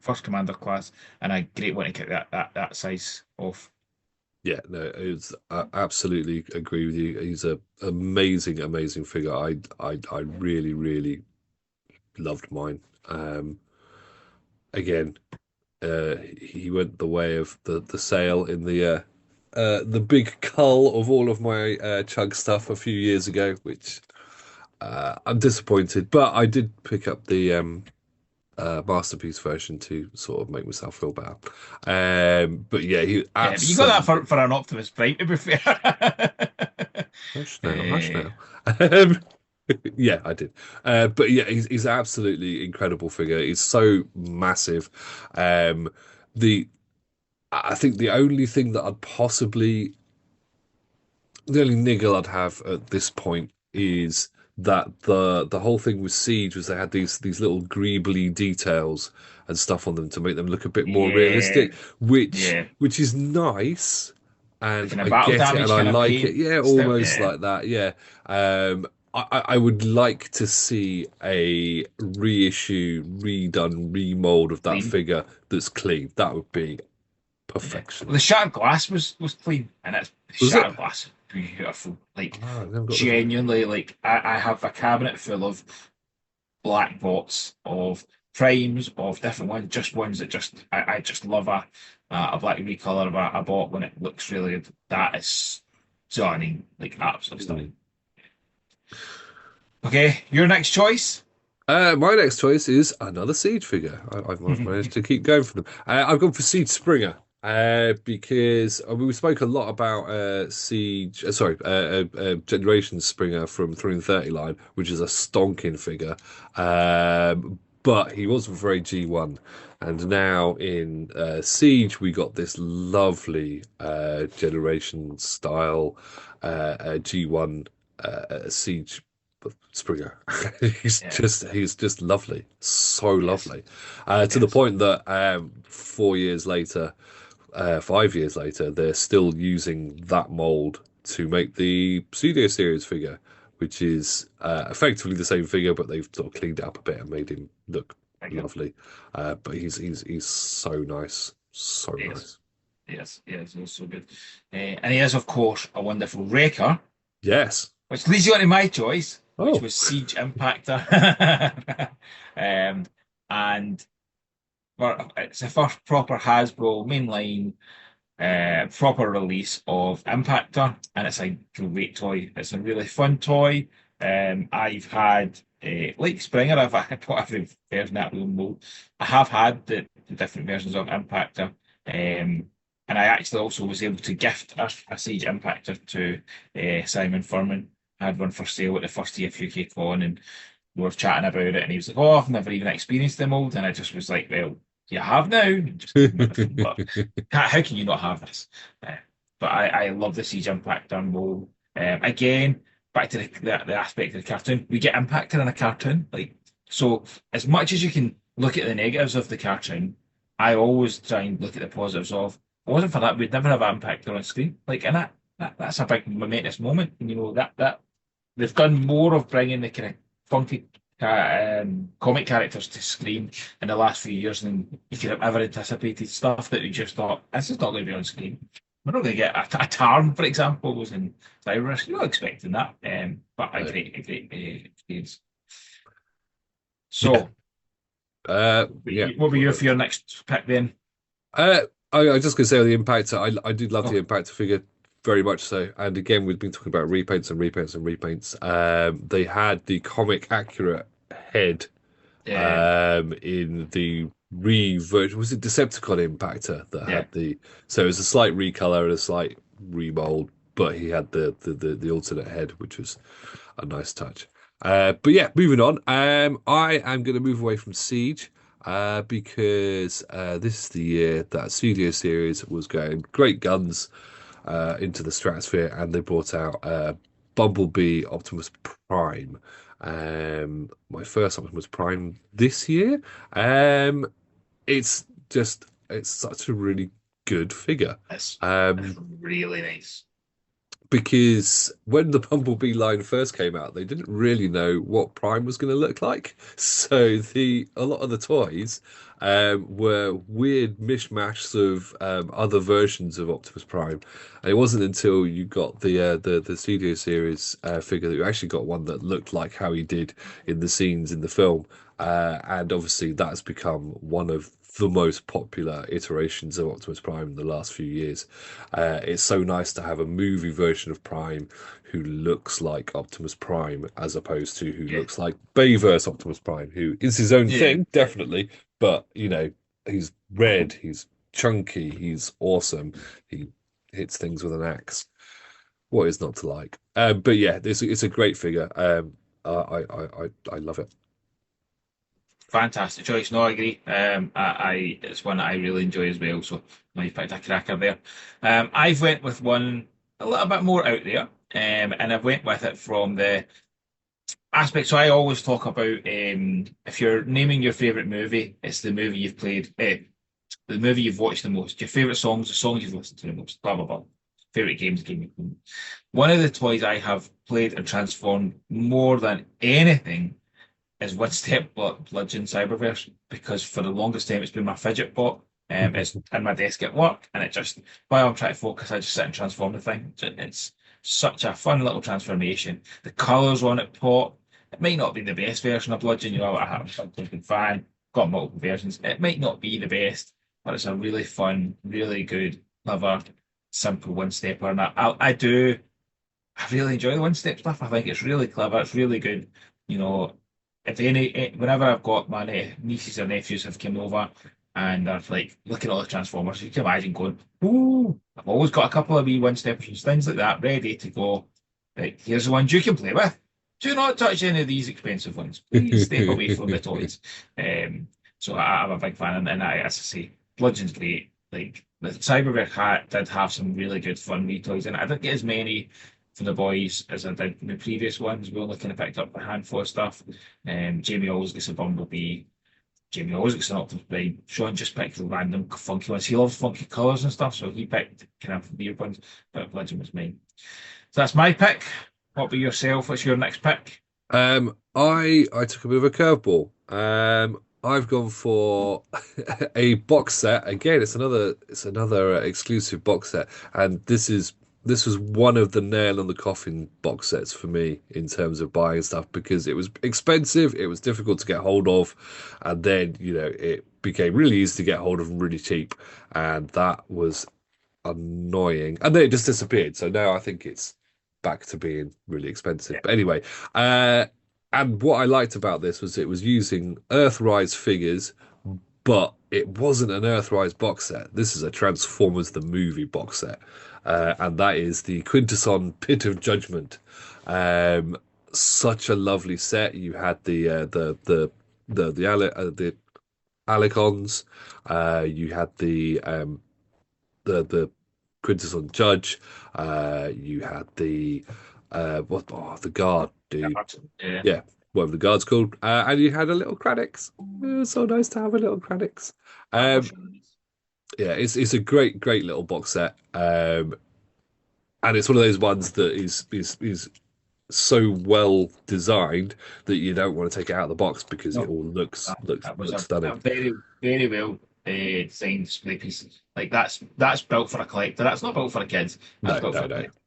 First Commander class, and a great one to kick that size off. Yeah, no, I absolutely agree with you. He's a amazing, amazing figure. I really, really loved mine. Again, he went the way of the sale in the big cull of all of my chug stuff a few years ago, which I'm disappointed. But I did pick up the masterpiece version to sort of make myself feel better. But yeah, he Yeah, but you got that absolutely. for an Optimus Prime, to be fair. Hush now, hush Eh, now. Um, yeah, I did. But yeah, he's absolutely incredible figure. He's so massive. Um, the I think the only niggle I'd have at this point is that the whole thing with Siege was they had these little greebly details and stuff on them to make them look a bit more yeah, realistic, which yeah. which is nice, The and kind of I battle get it and damage I kind of like it. paint Yeah, stuff. almost Yeah, like that. Yeah. I would like to see a reissue, redone, remold of that clean. figure that's clean. That would be Yeah. perfection. Well, the shattered glass was clean, and it's the Was it? shattered glass is beautiful. Like Oh, I never got the. genuinely, like I have a cabinet full of black bots of primes of different ones, just ones that I just love a black recolor of a bot when it looks really good. That is stunning, like absolutely Hmm. stunning. Okay, your next choice. My next choice is another Siege figure. I've managed to keep going for them. I've gone for Siege Springer because we spoke a lot about Siege, Generations Springer from 330 line, which is a stonking figure. But he wasn't very G1. And now in Siege, we got this lovely Generation style G1 Siege Springer. Yeah, He's just lovely, so yes, lovely, to the yes. point that 4 years later, 5 years later, they're still using that mold to make the Studio Series figure, which is effectively the same figure, but they've sort of cleaned it up a bit and made him look Very good. lovely. But he's so nice, so Yes, nice. yes, yes. It's so good. And he is, of course, a wonderful Wrecker, Yes. which leads you on to my choice, which Oh. was Siege Impactor. And it's the first proper Hasbro mainline proper release of Impactor, and it's a great toy. It's a really fun toy. I've had like Springer, I've had got every version that will mold. I have had the different versions of Impactor, and I actually also was able to gift a Siege Impactor to Simon Furman. I had one for sale at the first TFUK con, and we were chatting about it, and he was like, "Oh, I've never even experienced the mold," and I just was like, "Well, you have now." And just gave him on the phone, but how can you not have this? But I love the Siege Impactor mold. Again, back to the aspect of the cartoon, we get Impactor in a cartoon, like so. As much as you can look at the negatives of the cartoon, I always try and look at the positives of. If it wasn't for that, we'd never have Impactor on screen. Like, and that's a big momentous moment. And, that they've done more of bringing the kind of funky comic characters to screen in the last few years than you could have ever anticipated. Stuff that you just thought, this is not going to be on screen. we're not going to get a Tarn, for example, was in Cybertron. You're not expecting that, but a No. great experience. Yeah. So, Yeah. what were you for your next pick then? I was just gonna say on the Impactor, I did love the Oh, Impactor figure very much so. And again, we've been talking about repaints and repaints and repaints. They had the comic accurate head yeah, in the re-version. Was it Decepticon Impactor that yeah. had the? So it was a slight recolor and a slight remold, but he had the alternate head, which was a nice touch. But yeah, moving on. I am going to move away from Siege because this is the year that Studio Series was going great guns into the stratosphere, and they brought out Bumblebee Optimus Prime. My first Optimus Prime this year. It's just it's such a really good figure. That's Um, really nice. because when the Bumblebee line first came out, they didn't really know what Prime was going to look like. So the a lot of the toys were weird mishmashs of other versions of Optimus Prime, and it wasn't until you got the Studio Series figure that you actually got one that looked like how he did in the scenes in the film. And obviously, that's become one of the most popular iterations of Optimus Prime in the last few years. It's so nice to have a movie version of Prime who looks like Optimus Prime as opposed to who Yeah, looks like Bayverse Optimus Prime, who is his own yeah. thing, definitely. But, he's red, he's chunky, he's awesome. He hits things with an axe. What is not to like? But yeah, it's a great figure. I love it. Fantastic choice. No, I agree. It's one that I really enjoy as well. So, no, you picked a cracker there. I've went with one a little bit more out there, and I've went with it from the aspect. So I always talk about if you're naming your favorite movie, it's the movie you've played, the movie you've watched the most, your favorite songs, the songs you've listened to the most, blah blah blah. Favorite games, game you've played. One of the toys I have played and transformed more than anything is one step Bludgeon Cyberverse because for the longest time it's been my fidget bot. It's in my desk at work, and it just while I'm trying to focus, I just sit and transform the thing. It's such a fun little transformation. The colours on it pop. It might not be the best version of Bludgeon. I'm a big fan. Got multiple versions. It might not be the best, but it's a really fun, really good, clever, simple one stepper, and I really enjoy the one step stuff. I think it's really clever. It's really good. You know, if whenever I've got my nieces or nephews have come over and they're like looking at all the Transformers, you can imagine going, "Ooh!" I've always got a couple of wee one steppers, things like that, ready to go. Like, here's the ones you can play with. Do not touch any of these expensive ones. Please step away from the toys. So I'm a big fan, and as I say, Bludgeon's great. Like the Cyberware hat did have some really good fun wee toys, and I didn't get as many for the boys as I did in the previous ones. We only kind of picked up a handful of stuff. Jamie always gets a Bumblebee. Jamie always gets an Optimus Prime. Sean just picked the random funky ones. He loves funky colours and stuff, so he picked kind of weird ones. But Legend was mine. So that's my pick. What about yourself? What's your next pick? I took a bit of a curveball. I've gone for a box set. Again, it's another exclusive box set, and this was one of the nail on the coffin box sets for me in terms of buying stuff because it was expensive, it was difficult to get hold of, and then it became really easy to get hold of and really cheap, and that was annoying. And then it just disappeared. So now I think it's back to being really expensive. Yeah. But anyway, and what I liked about this was it was using Earthrise figures, but it wasn't an Earthrise box set. This is a Transformers the movie box set, and that is the Quintesson Pit of Judgment. Such a lovely set. You had the Alicons, you had the Quintesson Judge. You had the guard dude. Yeah. Yeah, whatever the guard's called. And you had a little Cradix. It was so nice to have a little Cradix. That was Um, really nice. yeah, it's a great little box set. And it's one of those ones that is so well designed that you don't want to take it out of the box because it No, all looks that was looks stunning. a very, very well. design display pieces. Like that's built for a collector. That's not built for a kid. That's No, built for no, a no, collector.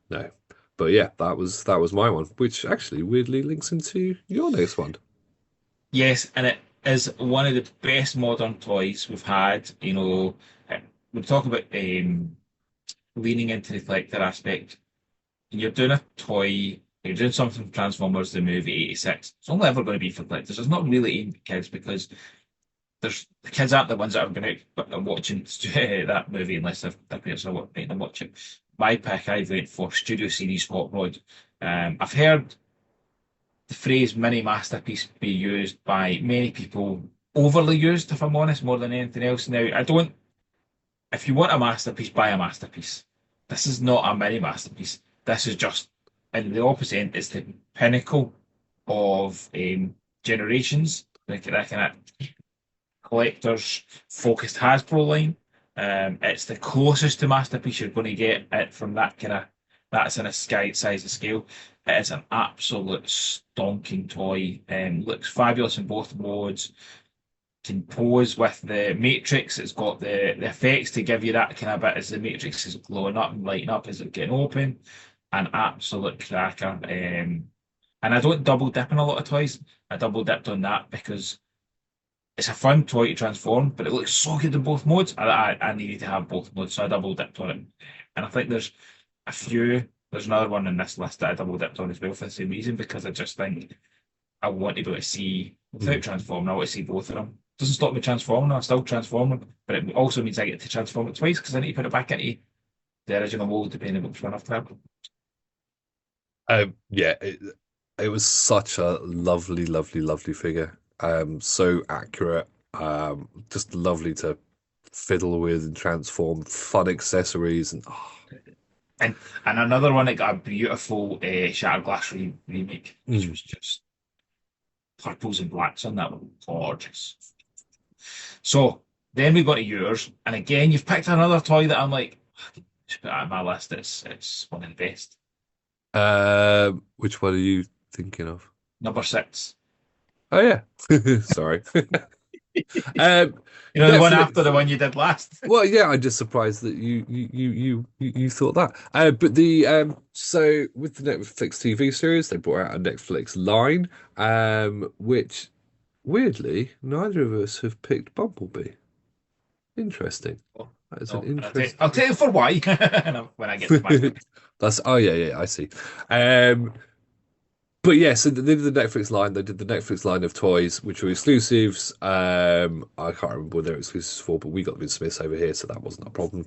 no. But yeah, that was my one, which actually weirdly links into your next one. Yes, and it is one of the best modern toys we've had. We talk about leaning into the collector aspect. You're doing a toy, you're doing something from Transformers the movie '86. It's only ever going to be for collectors. It's not really aimed at kids because the kids aren't the ones that are going to be watching that movie unless their parents are making them watch it. My pick, I went for Studio Series Hot Rod. I've heard the phrase mini masterpiece be used by many people, overly used, if I'm honest, more than anything else. Now, I don't, if you want a masterpiece, buy a masterpiece. This is not a mini masterpiece. This is just, and the opposite end, it's the pinnacle of generations. Like that kind of collector's focused Hasbro line. It's the closest to masterpiece you're going to get it from that kind of that's in a sky size of scale. It is an absolute stonking toy. Looks fabulous in both modes. Can pose with the Matrix. It's got the effects to give you that kind of bit as the Matrix is glowing up and lighting up as it getting open. An absolute cracker. And I don't double dip in a lot of toys. I double dipped on that because it's a fun toy to transform, but it looks so good in both modes. I needed to have both modes, so I double dipped on it. And I think there's a few. There's another one in this list that I double dipped on as well for the same reason because I just think I want to be able to see without Mm. transforming. I want to see both of them. Doesn't stop me transforming. I still transform them, but it also means I get to transform it twice because I need to put it back into the original mold depending on which one I've grabbed. Yeah, it was such a lovely, lovely, lovely figure. So accurate. Just lovely to fiddle with and transform. Fun accessories and And and another one that got a beautiful Shattered Glass remake, which mm. was just purples and blacks on that one. Gorgeous. So then we got to yours, and again, you've picked another toy that I'm like, just put that on my list. It's one of the best. Which one are you thinking of? Number six. Oh yeah, sorry. Um, The one after Netflix. the one you did last. Well, yeah, I'm just surprised that you thought that. But the so with the Netflix TV series, they brought out a Netflix line, which weirdly neither of us have picked Bumblebee. Interesting. Oh, That is an no, and interest. I'll tell you for why when I get to my pick. That's oh yeah, yeah, I see. Um, but yeah, so they did the Netflix line. They did the Netflix line of toys, which were exclusives. I can't remember what they were exclusives for, but we got them in Smiths over here, so that wasn't a problem.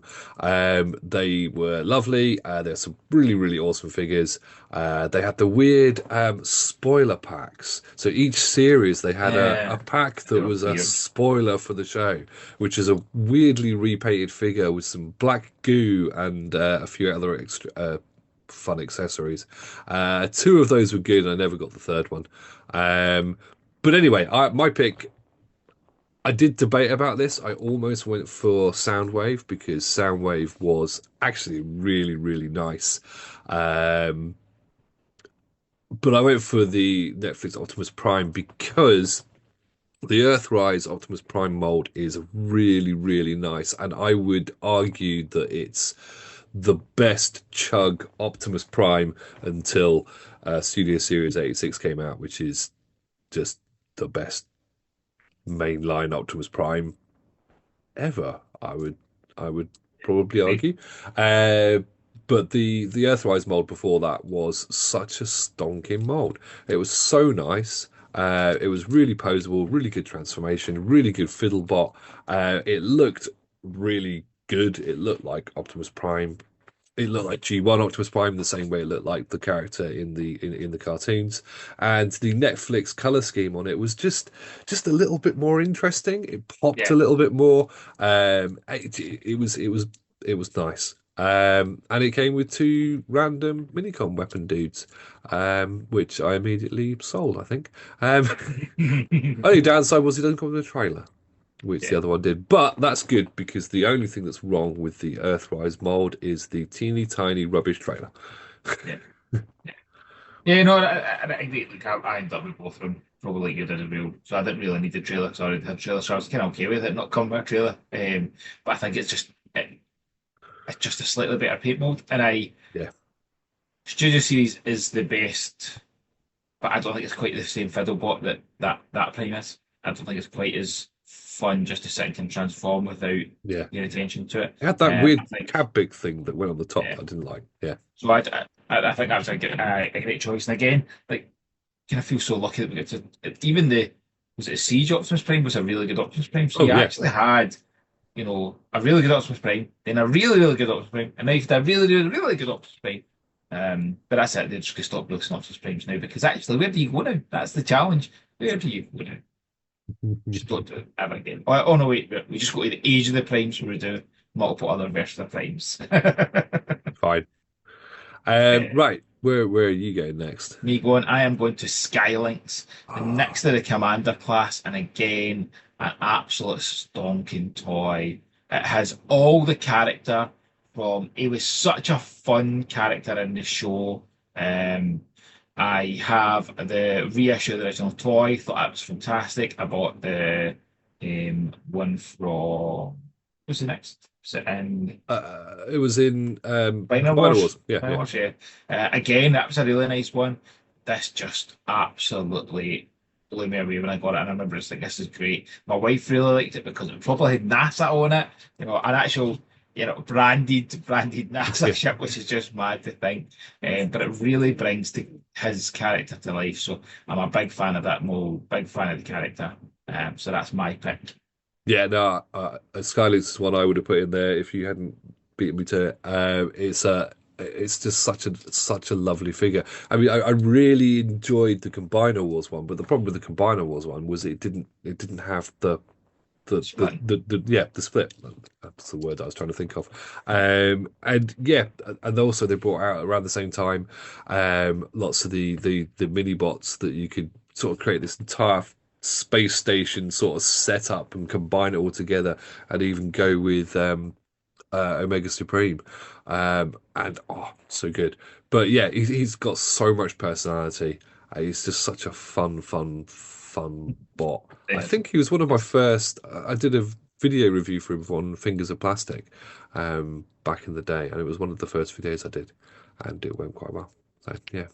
They were lovely. There's some really, really awesome figures. They had the weird spoiler packs. So each series, they had a Yeah, pack they that were was a weird. spoiler for the show, which is a weirdly repainted figure with some black goo and a few other extra. Fun accessories. Two of those were good, and I never got the third one. Um, but anyway, my pick. I did debate about this. I almost went for Soundwave because Soundwave was actually really, really nice. Um, but I went for the Netflix Optimus Prime because the Earthrise Optimus Prime mold is really, really nice, and I would argue that it's the best chug Optimus Prime until Studio Series 86 came out, which is just the best mainline Optimus Prime ever. I would probably Agreed. argue. But the Earthrise mold before that was such a stonking mold. It was so nice. It was really posable, really good transformation, really good fiddlebot. It looked really good. It looked like Optimus Prime. It looked like G1 Optimus Prime the same way it looked like the character in the cartoons. And the Netflix color scheme on it was just a little bit more interesting. It popped Yeah. a little bit more. It was nice. And it came with two random Minicom weapon dudes, which I immediately sold, I think. Only downside was it doesn't come with a trailer, which the Yeah. other one did. But that's good because the only thing that's wrong with the Earthrise mold is the teeny tiny rubbish trailer. Yeah. Yeah. Yeah, no, I agree. Like, I ended up with both of them. probably like you did as well. So I didn't really need the trailer. So I already had the trailer, so I was kind of okay with it not coming with a trailer. But I think it's just a slightly better paint mold, and Yeah. Studio Series is the best, but I don't think it's quite the same Fiddlebot that Prime is. I don't think it's quite as fun just to sit and can transform without Yeah. your attention to it. It had that I weird think cab big thing that went on the top yeah. that I didn't like. Yeah. So I think that was a great choice. And again, like kind of feel so lucky that we get to even the was it a Siege Optimus Prime was a really good Optimus Prime. So Oh you yeah. actually had a really good Optimus Prime, then a really, really good Optimus Prime, and now you've had a really, really, really good Optimus Prime. But that's it. They're just going to stop releasing Optimus Primes now because actually, where do you go now? That's the challenge. Where do you go now? Just don't do it ever again. Oh no, wait. We just go to the age of the Primes where we do multiple other versions of Primes. Fine. Right. Where are you going next? Me going, I am going to Sky Lynx, the Ah, next to the Commander class, and again, an absolute stonking toy. It has all the character from. He was such a fun character in the show. Um, I have the reissue of the original toy. Thought that was fantastic. I bought the one from. What's the next? Was it in it was in Final Combiner Wars? Wars. Yeah, Final yeah. Wars, yeah. Again, that was a really nice one. This just absolutely blew me away when I got it, and I remember it's like this is great. My wife really liked it because it probably had NASA on it, an actual, branded NASA Yeah. ship, which is just mad to think. But it really brings his character to life. So I'm a big fan of that mold, big fan of the character. So that's my pick. Yeah, no, Skylynx is one I would have put in there if you hadn't beaten me to it. It's just such a lovely figure. I mean, I really enjoyed the Combiner Wars one, but the problem with the Combiner Wars one was it didn't have Split. the split. That's the word I was trying to think of. And yeah, and also they brought out around the same time lots of the mini bots that you could sort of create this entire space station sort of set up and combine it all together, and even go with Omega Supreme. And oh, so good. But yeah, he's got so much personality. He's just such a fun bot. I think he was one of my first. I did a video review for him on Fingers of Plastic back in the day, and it was one of the first videos I did, and it went quite well. So yeah,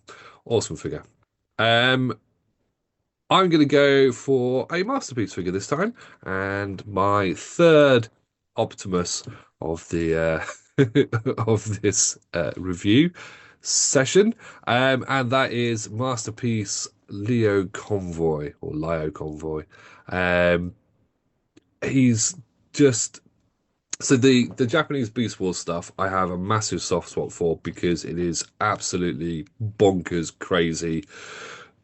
awesome figure. Um, I'm going to go for a masterpiece figure this time, and my third Optimus of the of this review session, and that is masterpiece Leo Convoy or Lio Convoy. Um, he's just so the Japanese Beast Wars stuff. I have a massive soft spot for because it is absolutely bonkers, crazy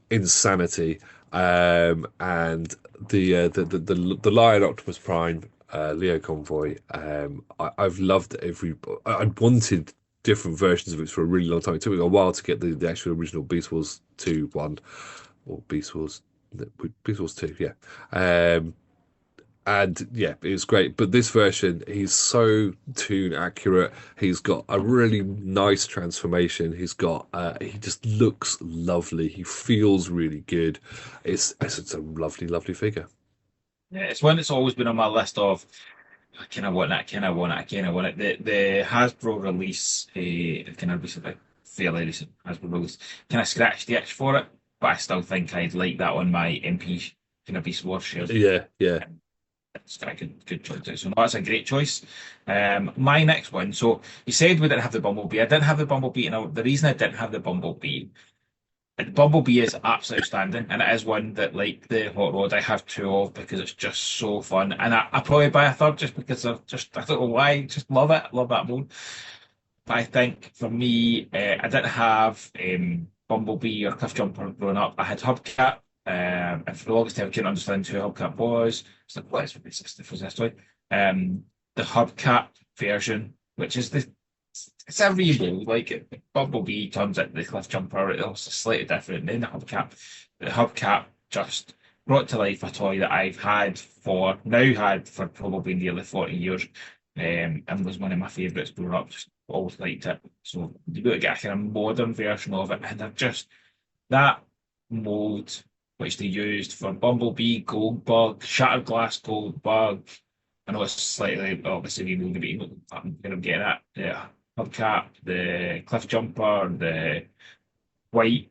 insanity. And the Lion Optimus Prime, Leo Convoy. I've loved I wanted different versions of it for a really long time. It took me a while to get the actual original Beast Wars 2 one, or Beast Wars 2, yeah. And yeah, it was great. But this version, he's so tune accurate. He's got a really nice transformation. He just looks lovely. He feels really good. It's a lovely figure. Yeah, it's one that's always been on my list of I kind of want that, kind of want it, I kind of want it. The Hasbro release, kind of recently, fairly recent Hasbro release, kind of scratched the itch for it, but I still think I'd like that on my MP kind of Beast Wars shares. Yeah, yeah. It's got a good choice too. So no, that's a great choice. My next one. So you said we didn't have the Bumblebee. I didn't have the Bumblebee, and the reason I didn't have the Bumblebee. The Bumblebee is absolutely outstanding, and it is one that, like the Hot Rod, I have two of because it's just so fun. And I probably buy a third just because I don't know why, just love it, love that mode. But I think for me, I didn't have Bumblebee or Cliffjumper growing up. I had Hubcap, and for the longest time I couldn't understand who Hubcap was. It's like, what is this was this toy? The Hubcap version, which is it's a rebuild. Like Bumblebee turns into the Cliffjumper, it's slightly different. Then the Hubcap just brought to life a toy that I've had for probably nearly 40 years. And was one of my favourites growing up. Just always liked it. So you got to get a kind of modern version of it, and they're just that mold which they used for Bumblebee, Goldbug, Shattered Glass Goldbug. I know it's slightly obviously we will be I'm kind of getting at the hubcap, the cliff jumper, the white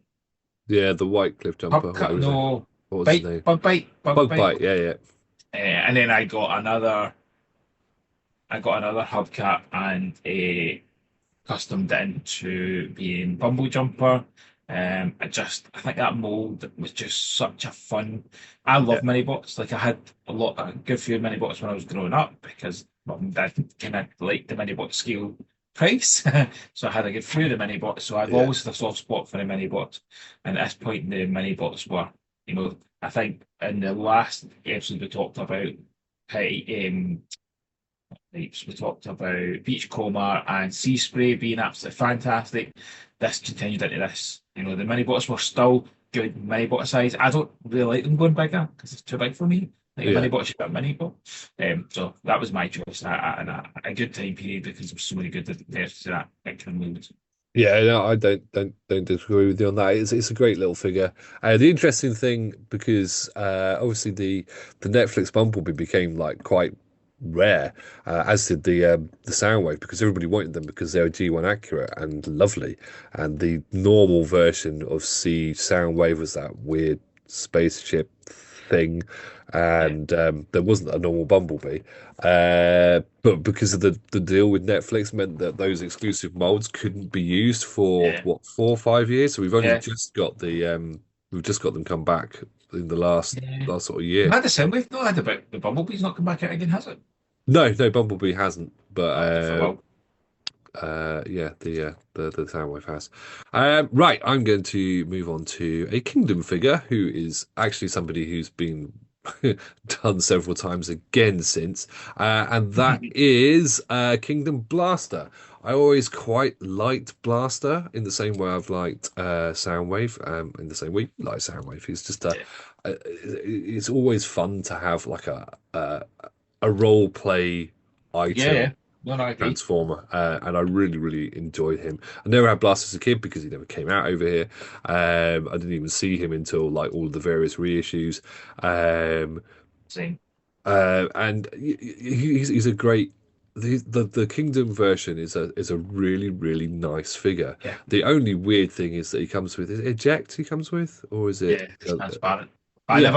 Yeah, the white cliff jumper. hubcap. No, What was his name? bug Bug bite. bite. Yeah, yeah, And then I got another hubcap and a customed into being Bumble Jumper. I think that mold was just such a fun. I yeah, love mini bots. Like I had a good few mini bots when I was growing up because mum and dad kind of liked the mini bot scale price. So I had a good few of the mini bots. So I've yeah, always had a soft spot for the mini bots. And at this point, the mini bots were, I think in the last episode we talked about hey, types. We talked about Beachcomber and Sea Spray being absolutely fantastic. This continued into this. The mini bots were still good mini bot size. I don't really like them going bigger because it's too big for me. Like a mini yeah. bot should be a mini bot. So that was my choice. And a good time period because there's so many good adaptations to that kind of mood. Yeah, no, I don't disagree with you on that. It's a great little figure. The interesting thing because obviously the Netflix Bumblebee became like quite rare, as did the Soundwave because everybody wanted them because they were G1 accurate and lovely, and the normal version of C Soundwave was that weird spaceship thing, Yeah, and there wasn't a normal Bumblebee. But because of the deal with Netflix meant that those exclusive molds couldn't be used for yeah, what 4 or 5 years. So we've only yeah. just got we've just got them come back in the Yeah. last sort of We've year. had the same. We've not had the Bumblebee's not come back out again, has it? No, Bumblebee hasn't, but Not for a while. yeah, the Soundwave has. Right, I'm going to move on to a Kingdom figure who is actually somebody who's been done several times again since, and that is Kingdom Blaster. I always quite liked Blaster in the same way I've liked Soundwave. In the same way you like Soundwave, he's just it's always fun to have like a role play Yeah, item yeah. No, no, I agree. Transformer, and I really, really enjoyed him. I never had Blast as a kid because he never came out over here. I didn't even see him until like all of the various reissues. Um, Same. and he's a great. The Kingdom version is a really, really nice figure. Yeah. The only weird thing is that he comes with is it eject he comes with, or is it? Yeah, it's transparent. But Yeah,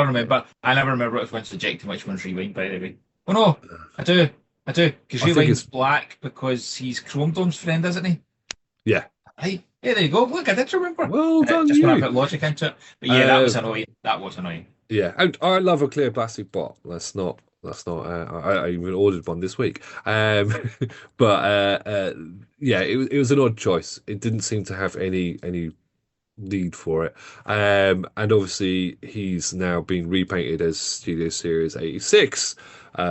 I never remember which one's eject and which one's rewind, by the way. Oh no, I do. I do. Because I think rewind's it's black because he's Chrome Dome's friend, isn't he? yeah. Right. Yeah, there you go. Look, I did remember. Well done, Just when I you. put logic into it. But yeah, that Uh, was annoying. That was annoying. Yeah, and I love a clear plastic bot. That's not. I even ordered one this week. But yeah, it was an odd choice. It didn't seem to have any need for it. And obviously he's now been repainted as Studio Series 86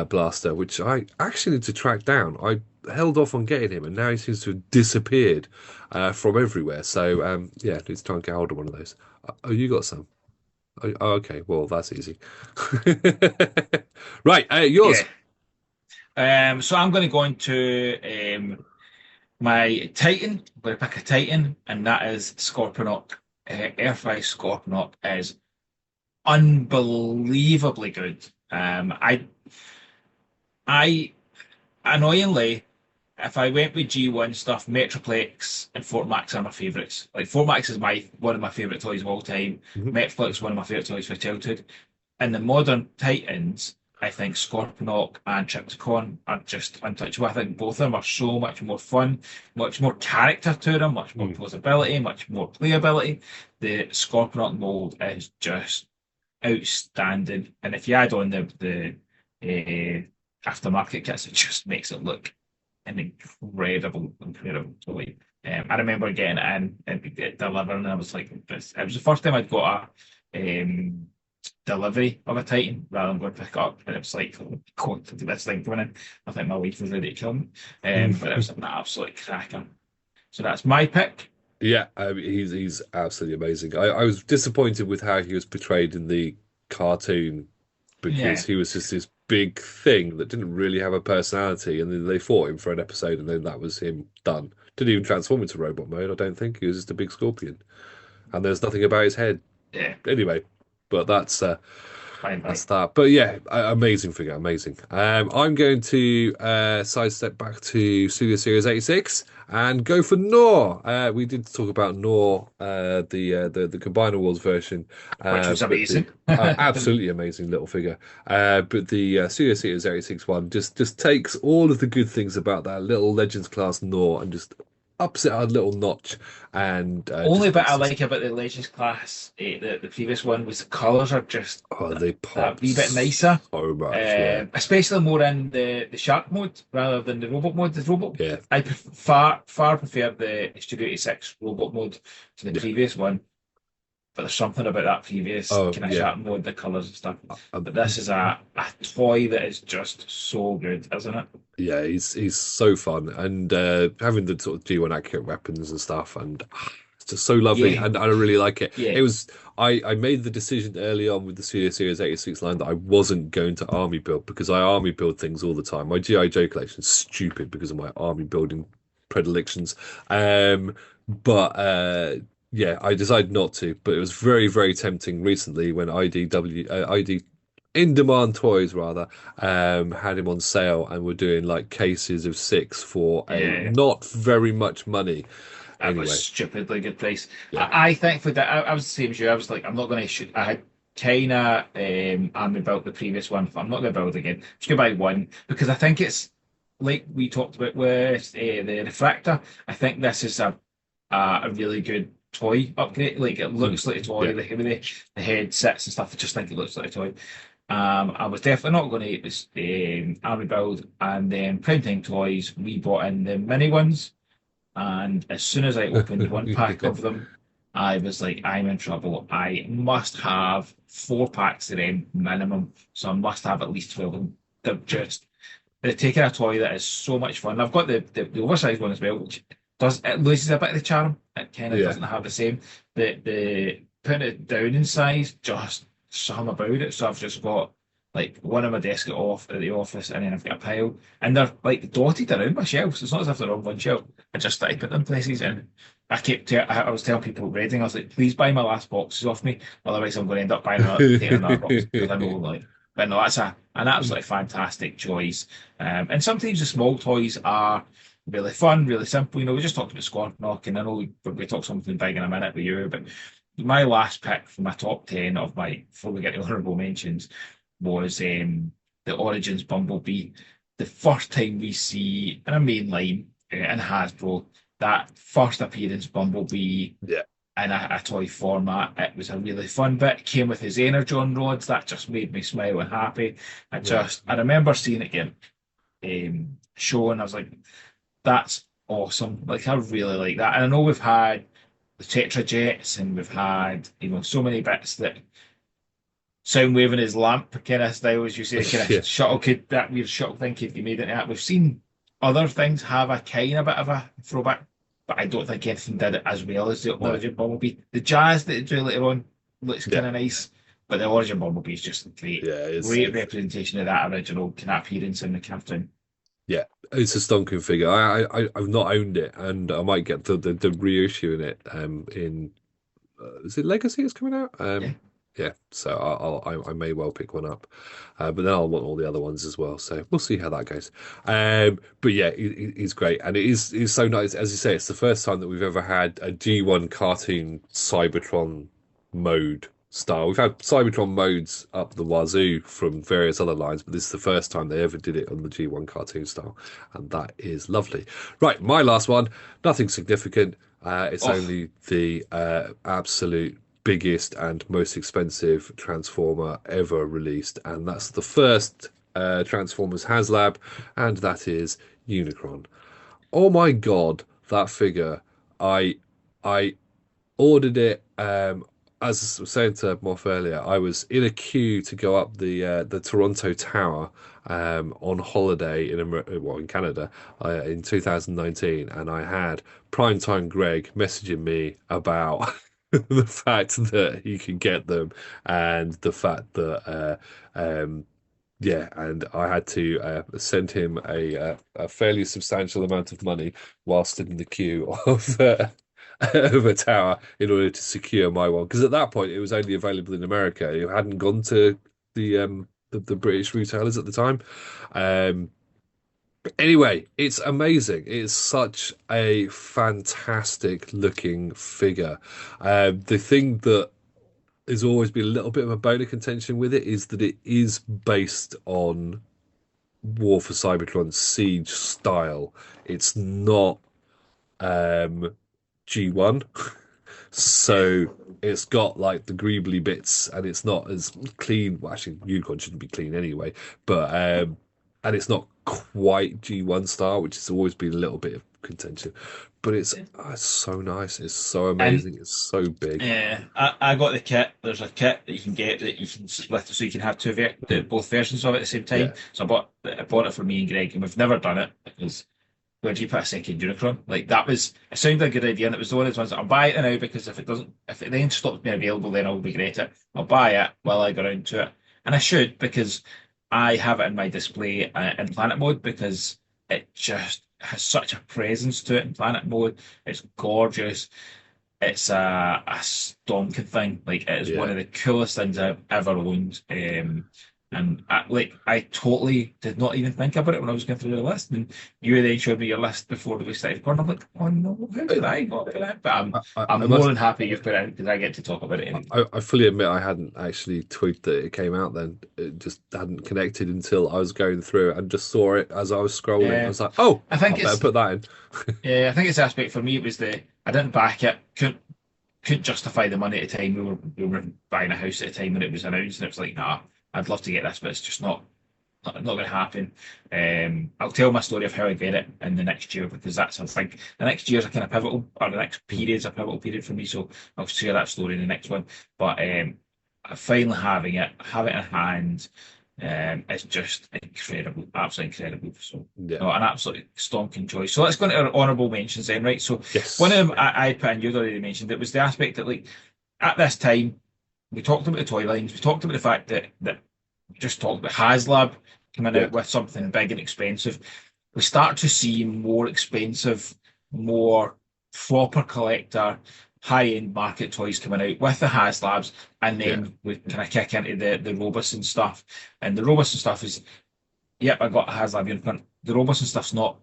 Blaster, which I actually need to track down. I held off on getting him, and now he seems to have disappeared from everywhere. So yeah, need to try and get hold of one of those. Oh, you got some? Oh, okay, well that's easy. Right, yours. Yeah. So I'm going to go into my Titan. I'm going to pick a Titan, and that is Scorponok. Earthrise Scorponok is unbelievably good. I annoyingly, if I went with G1 stuff, Metroplex and Fort Max are my favourites. Like Fort Max is my one of my favourite toys of all time. Mhm. Metroplex is one of my favourite toys for childhood. And the modern Titans, I think Scorponok and Triptychon are just untouchable. I think both of them are so much more fun, much more character to them, much more Mm. plausibility, much more playability. The Scorponok mold is just outstanding. And if you add on the aftermarket kits, it just makes it look an incredible toy. I remember getting it in and it delivering, and I was like, this. It was the first time I'd got a delivery of a Titan rather than going to pick it up, and it was like, oh, God, to this thing coming in. I think my wife was ready to kill me, but it was an absolute cracker. So that's my pick. Yeah, he's absolutely amazing. I was disappointed with how he was portrayed in the cartoon because Yeah, he was just this big thing that didn't really have a personality, and then they fought him for an episode, and then that was him done. Didn't even transform into robot mode, I don't think. He was just a big scorpion, and there's nothing about his head. yeah. Anyway, But that's Finally. that. But yeah, amazing figure, amazing. I'm going to sidestep back to Studio Series 86 and go for Nor. We did talk about Nor, the Combiner Wars version, Which was but the amazing. absolutely amazing little figure. But the Studio Series 86 one just takes all of the good things about that little Legends class Nor and just ups it a little notch and Only just bit I makes this. like about the Legends class, the previous one, was the colours are just Oh, they that pop wee bit nicer. so much. Yeah, Especially more in the shark mode rather than the robot mode. The robot, yeah, I far prefer the Studio 86 robot mode to the yeah. previous one. But there's something about that previous Oh, kind of yeah. shark mode, the colours and stuff. Uh, But this is a toy that is just so good, isn't it? Yeah, he's so fun, and having the sort of G1 accurate weapons and stuff, and it's just so lovely, Yeah, and I really like it. yeah, It was I made the decision early on with the Studio Series 86 line that I wasn't going to army build because I army build things all the time. My GI Joe collection is stupid because of my army building predilections. But yeah, I decided not to. But it was very, very tempting recently when ID In Demand Toys rather had him on sale and were doing like cases of six for a yeah. not very much money. It was Anyway, stupidly good price. yeah. I think for that, I was the same as you. I was like, I'm not going to shoot. I had kind of army built the previous one. I'm not going to build again. Just going to buy one because I think it's like we talked about with the refractor. I think this is a really good toy upgrade. Like it Mm, looks like a toy. yeah. Like the way the head sits and stuff. I just think it looks like a toy. I was definitely not going to eat this army build, and then printing toys. We bought in the mini ones. And as soon as I opened one pack of them, I was like, I'm in trouble. I must have 4 packs of them minimum. So I must have at least 12 of them. They're taking a toy that is so much fun. I've got the oversized one as well, which it loses a bit of the charm. It kind of Yeah. doesn't have the same. The putting it down in size, just something about it. So I've just got like one on my desk at the office, and then I've got a pile, and they're like dotted around my shelves. It's not as if they're on one shelf. I just started putting them places, and I was telling people at Reading, I was like, please buy my last boxes off me, otherwise I'm going to end up buying taking another box because I know like. But no, that's an absolutely fantastic choice. And sometimes the small toys are really fun, really simple. We just talked about Scorponok, and I know we talk something big in a minute with you, but my last pick for my top 10 of my, before we get to honourable mentions, was the Origins Bumblebee. The first time we see in a main line in Hasbro that first appearance Bumblebee Yeah. in a toy format, it was a really fun bit. It came with his Energon rods. That just made me smile and happy. Yeah. I remember seeing it again show, and I was like, that's awesome. Like I really like that. And I know we've had the Tetra Jets, and we've had so many bits that sound waving his lamp kind of style, as you say, kind Yeah. of shuttle could that weird shuttle thing could be made into that. We've seen other things have a kind of bit of a throwback, but I don't think anything did it as well as the No. Origin Bumblebee. The jazz that they do later on looks Yeah. kind of nice, but the Origin Bumblebee is just a Yeah. great representation of that original kind of appearance in the cartoon. Yeah. It's a stonking figure. I've not owned it, and I might get the reissue in it. In is it Legacy is coming out? Yeah. Yeah, so I may well pick one up, but then I'll want all the other ones as well. So we'll see how that goes. But yeah, he's great, and he's so nice. As you say, it's the first time that we've ever had a G1 cartoon Cybertron mode style. We've had Cybertron modes up the wazoo from various other lines, but this is the first time they ever did it on the G1 cartoon style, and that is lovely. Right, my last one, nothing significant. It's Oh, only the absolute biggest and most expensive Transformer ever released, and that's the first Transformers HasLab, and that is Unicron. Oh my God, that figure! I I ordered it. As I was saying to Moff earlier, I was in a queue to go up the Toronto Tower on holiday in Canada in 2019, and I had Primetime Greg messaging me about the fact that he could get them, and the fact that yeah, and I had to send him a fairly substantial amount of money while stood in the queue of of a tower in order to secure my one. Because at that point, it was only available in America. It hadn't gone to the British retailers at the time. Um, Anyway, it's amazing. It's such a fantastic looking figure. The thing that has always been a little bit of a bone of contention with it is that it is based on War for Cybertron Siege style. It's not G1. So it's got like the greebly bits and it's not as clean. Well, actually, Unicron shouldn't be clean anyway, but and it's not quite G1 style, which has always been a little bit of contention. But it's so nice. It's so And amazing. It's so big. yeah, I got the kit. There's a kit that you can get that you can split so you can have both versions of it at the same time. Yeah, So I bought it for me and Greg, and we've never done it because where do you put a second Unicron? Like that was it sounded like a good idea, and it was one of those ones that I'll buy it now because if it then stops being available, then I'll regret it. I'll buy it while I go around to it, and I should because I have it in my display in planet mode because it just has such a presence to it in planet mode. It's gorgeous. It's a stonking thing. Like it is one yeah. of the coolest things I've ever owned. And I totally did not even think about it when I was going through the list. And you then showed me your list before we started recording. I'm like, oh no, how did I not put it? But I I'm more must. than happy you've put it in because I get to talk about it anyway. I fully admit I hadn't actually twigged that it came out then. It just hadn't connected until I was going through it and just saw it as I was scrolling. I Yeah, was like, oh, I I think better it's put that in. yeah, I think it's the aspect for me. It was I didn't back it. Couldn't justify the money at the time. We were buying a house at the time when it was announced, and it was like, nah, I'd love to get this, but it's just not going to happen. I'll tell my story of how I get it in the next year because that's I think the next year's a kind of pivotal, or the next period's a pivotal period for me. So I'll share that story in the next one. But finally have it in hand, it's just incredible, absolutely incredible. So Yeah. no, an absolute stonking joy. So let's go into our honourable mentions then, right? So one Yes. of them I put, and you'd already mentioned it, was the aspect that like at this time we talked about the toy lines, we talked about the fact that we just talked about Haslab coming Yeah. out with something big and expensive. We start to see more expensive, more proper collector, high-end market toys coming out with the Haslabs, and Yeah. then we kind of kick into the Robust and stuff. And the Robust and stuff is, yep, I got a Haslab unicorn. The Robust and stuff's not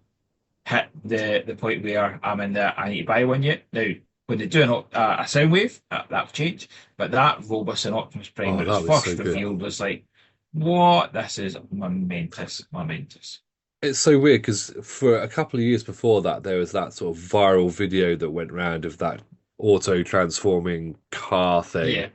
hit the point where I'm in the I need to buy one yet. Now, when they do a sound wave, that'll change. But that Robust and Optimus Prime, Oh, when it was that was so first good. revealed, was like, what? This is momentous, momentous. It's so weird because for a couple of years before that, there was that sort of viral video that went round of that auto transforming car thing Yeah,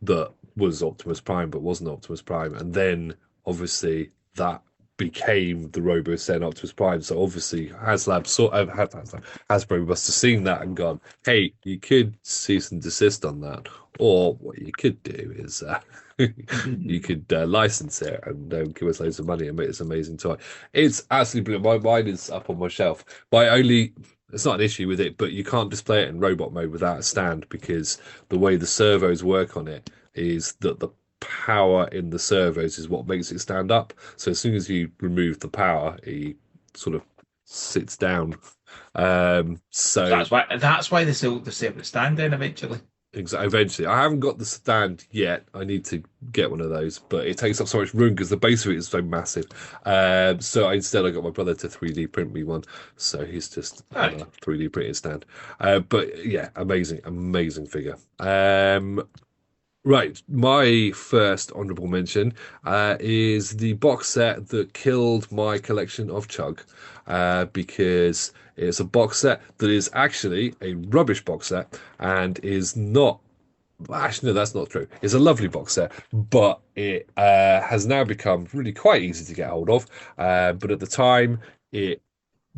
that was Optimus Prime but wasn't Optimus Prime. And then obviously that became the Robo Sen Optimus Prime. So obviously Hasbro must have seen that and gone, hey, you could cease and desist on that. Or what you could do is you could license it and give us loads of money and make this amazing toy. It's absolutely brilliant. Mine is up on my shelf. It's not an issue with it, but you can't display it in robot mode without a stand because the way the servos work on it is that the power in the servos is what makes it stand up. So as soon as you remove the power, he sort of sits down. So that's why they sold the separate stand then eventually. Eventually, I haven't got the stand yet. I need to get one of those, but it takes up so much room because the base of it is so massive. Instead I got my brother to 3D print me one, so he's just on Right. a 3D printed stand. But yeah, amazing, amazing figure. Right, my first honourable mention is the box set that killed my collection of Chug, because it's a box set that is actually a rubbish box set and is not. Actually, no, that's not true. It's a lovely box set, but it has now become really quite easy to get hold of. But at the time, it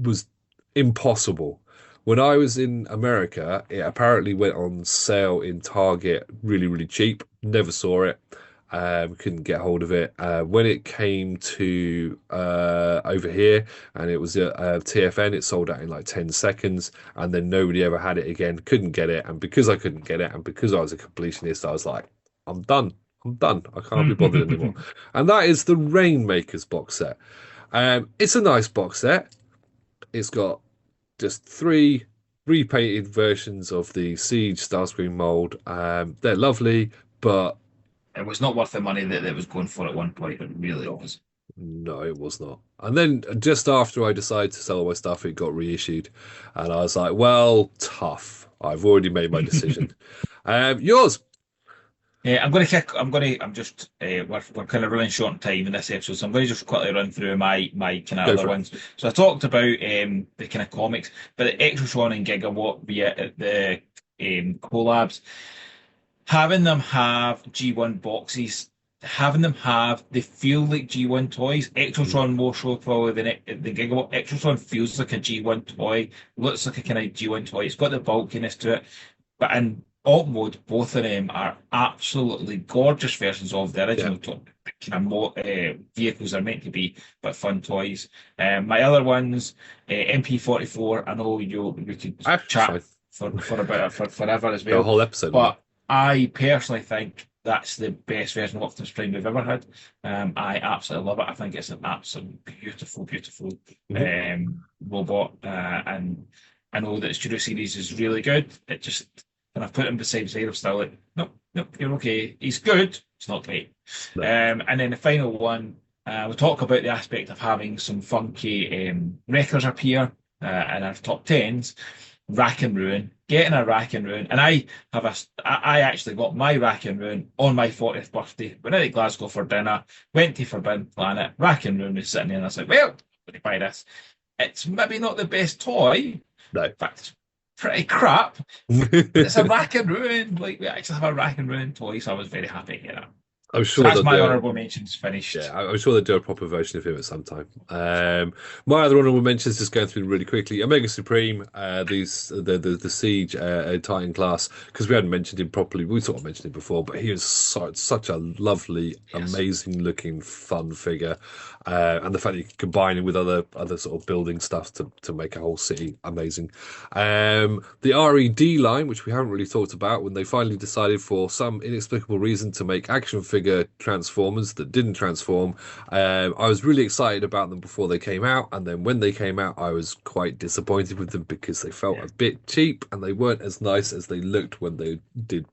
was impossible. When I was in America, it apparently went on sale in Target really, really cheap. Never saw it. Couldn't get hold of it. When it came to over here and it was at TFN, it sold out in like 10 seconds and then nobody ever had it again. Couldn't get it. And because I couldn't get it and because I was a completionist, I was like, I'm done. I'm done. I can't be bothered anymore. And that is the Rainmakers box set. It's a nice box set. It's got just three. repainted versions of the Siege Starscream mold. They're lovely, but It was not worth the money that it was going for at one point. It really was. no, it was not. And then just after I decided to sell all my stuff, it got reissued, and I was like, well, tough. I've already made my decision. Yours? I'm going to kick. I'm just. We're kind of running short on time in this episode, so I'm going to just quickly run through my kind of Go other for it. ones. So I talked about the kind of comics, but the Exotron and Gigawatt via the collabs, having them have G1 boxes, having them have they feel like G1 toys. Mm. Exotron more so probably than the Gigawatt. Exotron feels like a G1 toy, looks like a kind of G1 toy. It's got the bulkiness to it. But in alt mode, both of them are absolutely gorgeous versions of the Yeah, original kind of vehicles are meant to be, but fun toys. My other ones, MP44. I know we could that's chat fine. for about it for forever as Go a well, whole episode on that. but I personally think that's the best version of Optimus Prime we've ever had. I absolutely love it. I think it's an absolute beautiful, beautiful Mhm. robot, and I know that the Studio Series is really good. It just when I've put him beside side, I'm still like, nope, nope, you're okay. He's good. It's not great. No. And then the final one, we talk about the aspect of having some funky records appear in our top tens. Rack and Ruin, getting a Rack and Ruin, and I actually got my Rack and Ruin on my 40th birthday. Went out to Glasgow for dinner, went to Forbidden Planet, Rack and Ruin was sitting there, and I was like, well, I'm going to buy this. It's maybe not the best toy, in No. fact, it's pretty crap, but it's a Rack and Ruin. Like, we actually have a Rack and Ruin toy, so I was very happy to get it. I'm So sure that's they'll my do. honourable mentions finished. Yeah, I'm sure they'll do a proper version of him at some time. My other honorable mentions, just going through really quickly. Omega Supreme, the Siege Titan class, because we hadn't mentioned him properly. We sort of mentioned him before, but he is such a lovely, Yes. amazing looking, fun figure, and the fact that you can combine him with other sort of building stuff to make a whole city amazing. The RED line, which we haven't really talked about, when they finally decided for some inexplicable reason to make action figure Transformers that didn't transform. I was really excited about them before they came out, and then when they came out, I was quite disappointed with them because they felt Yeah. a bit cheap and they weren't as nice as they looked when they did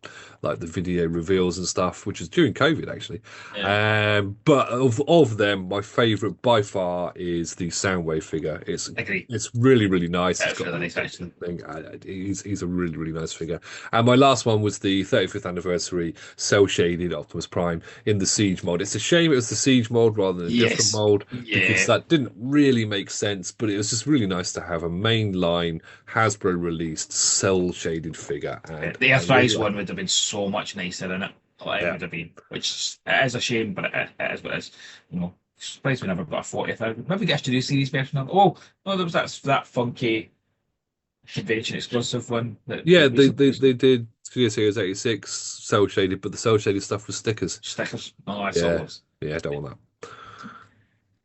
like the video reveals and stuff, which was during COVID actually. Yeah. But of them, my favorite by far is the Soundwave figure. Agree. It's really nice. It's That's got really a nice, actually. thing. He's a really nice figure. And my last one was the 35th anniversary cell shaded Optimus Prime in the Siege mold. It's a shame it was the Siege mold rather than a different Yes. mold because Yeah. that didn't really make sense. But it was just really nice to have a mainline Hasbro released cell shaded figure, and The I really Earthrise like one it. would have been so much nicer in it. Like, it Yeah. would have been, which it is a shame, but it is what it is. You know, surprised we never got a 40th. Maybe get a Studio Series version of. Oh, no, there was that funky convention exclusive one Yeah, that we supposed they did Studio Series 86 cell shaded, but the cell shaded stuff was stickers. stickers. Oh, I saw Yeah, those. yeah, I don't want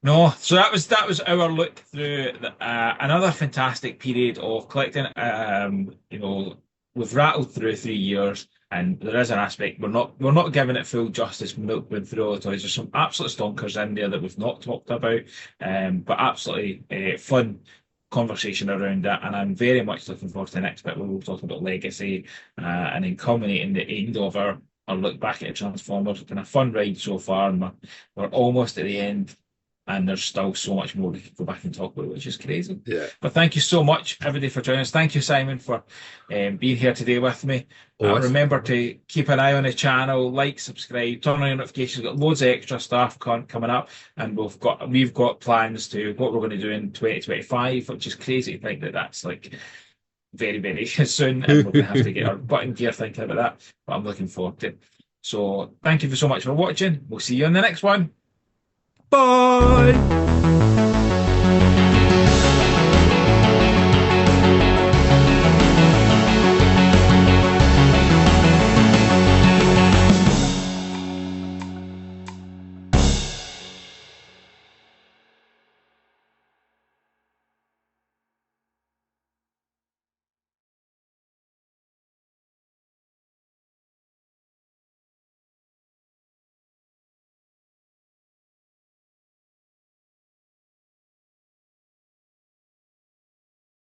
No, so that was our look through another fantastic period of collecting. We've rattled through 3 years, and there is an aspect we're not giving it full justice. Going through all the toys, there's some absolute stonkers in there that we've not talked about, but absolutely fun conversation around that. And I'm very much looking forward to the next bit where we'll talk about legacy, and then culminating the end of our look back at the Transformers. It's been a fun ride so far, and we're almost at the end, and there's still so much more we could go back and talk about, which is crazy. that. Yeah. But thank you so much, everybody, for joining us. Thank you, Simon, for being here today with me. All right. Remember to keep an eye on the channel, like, subscribe, turn on your notifications. We've got loads of extra stuff coming up, and we've got plans to what we're going to do in 2025, which is crazy to think that that's like very, very soon, and we're going to have to get our butt in gear thinking about that. But I'm looking forward to it. So thank you so much for watching. We'll see you on the next one. Bye.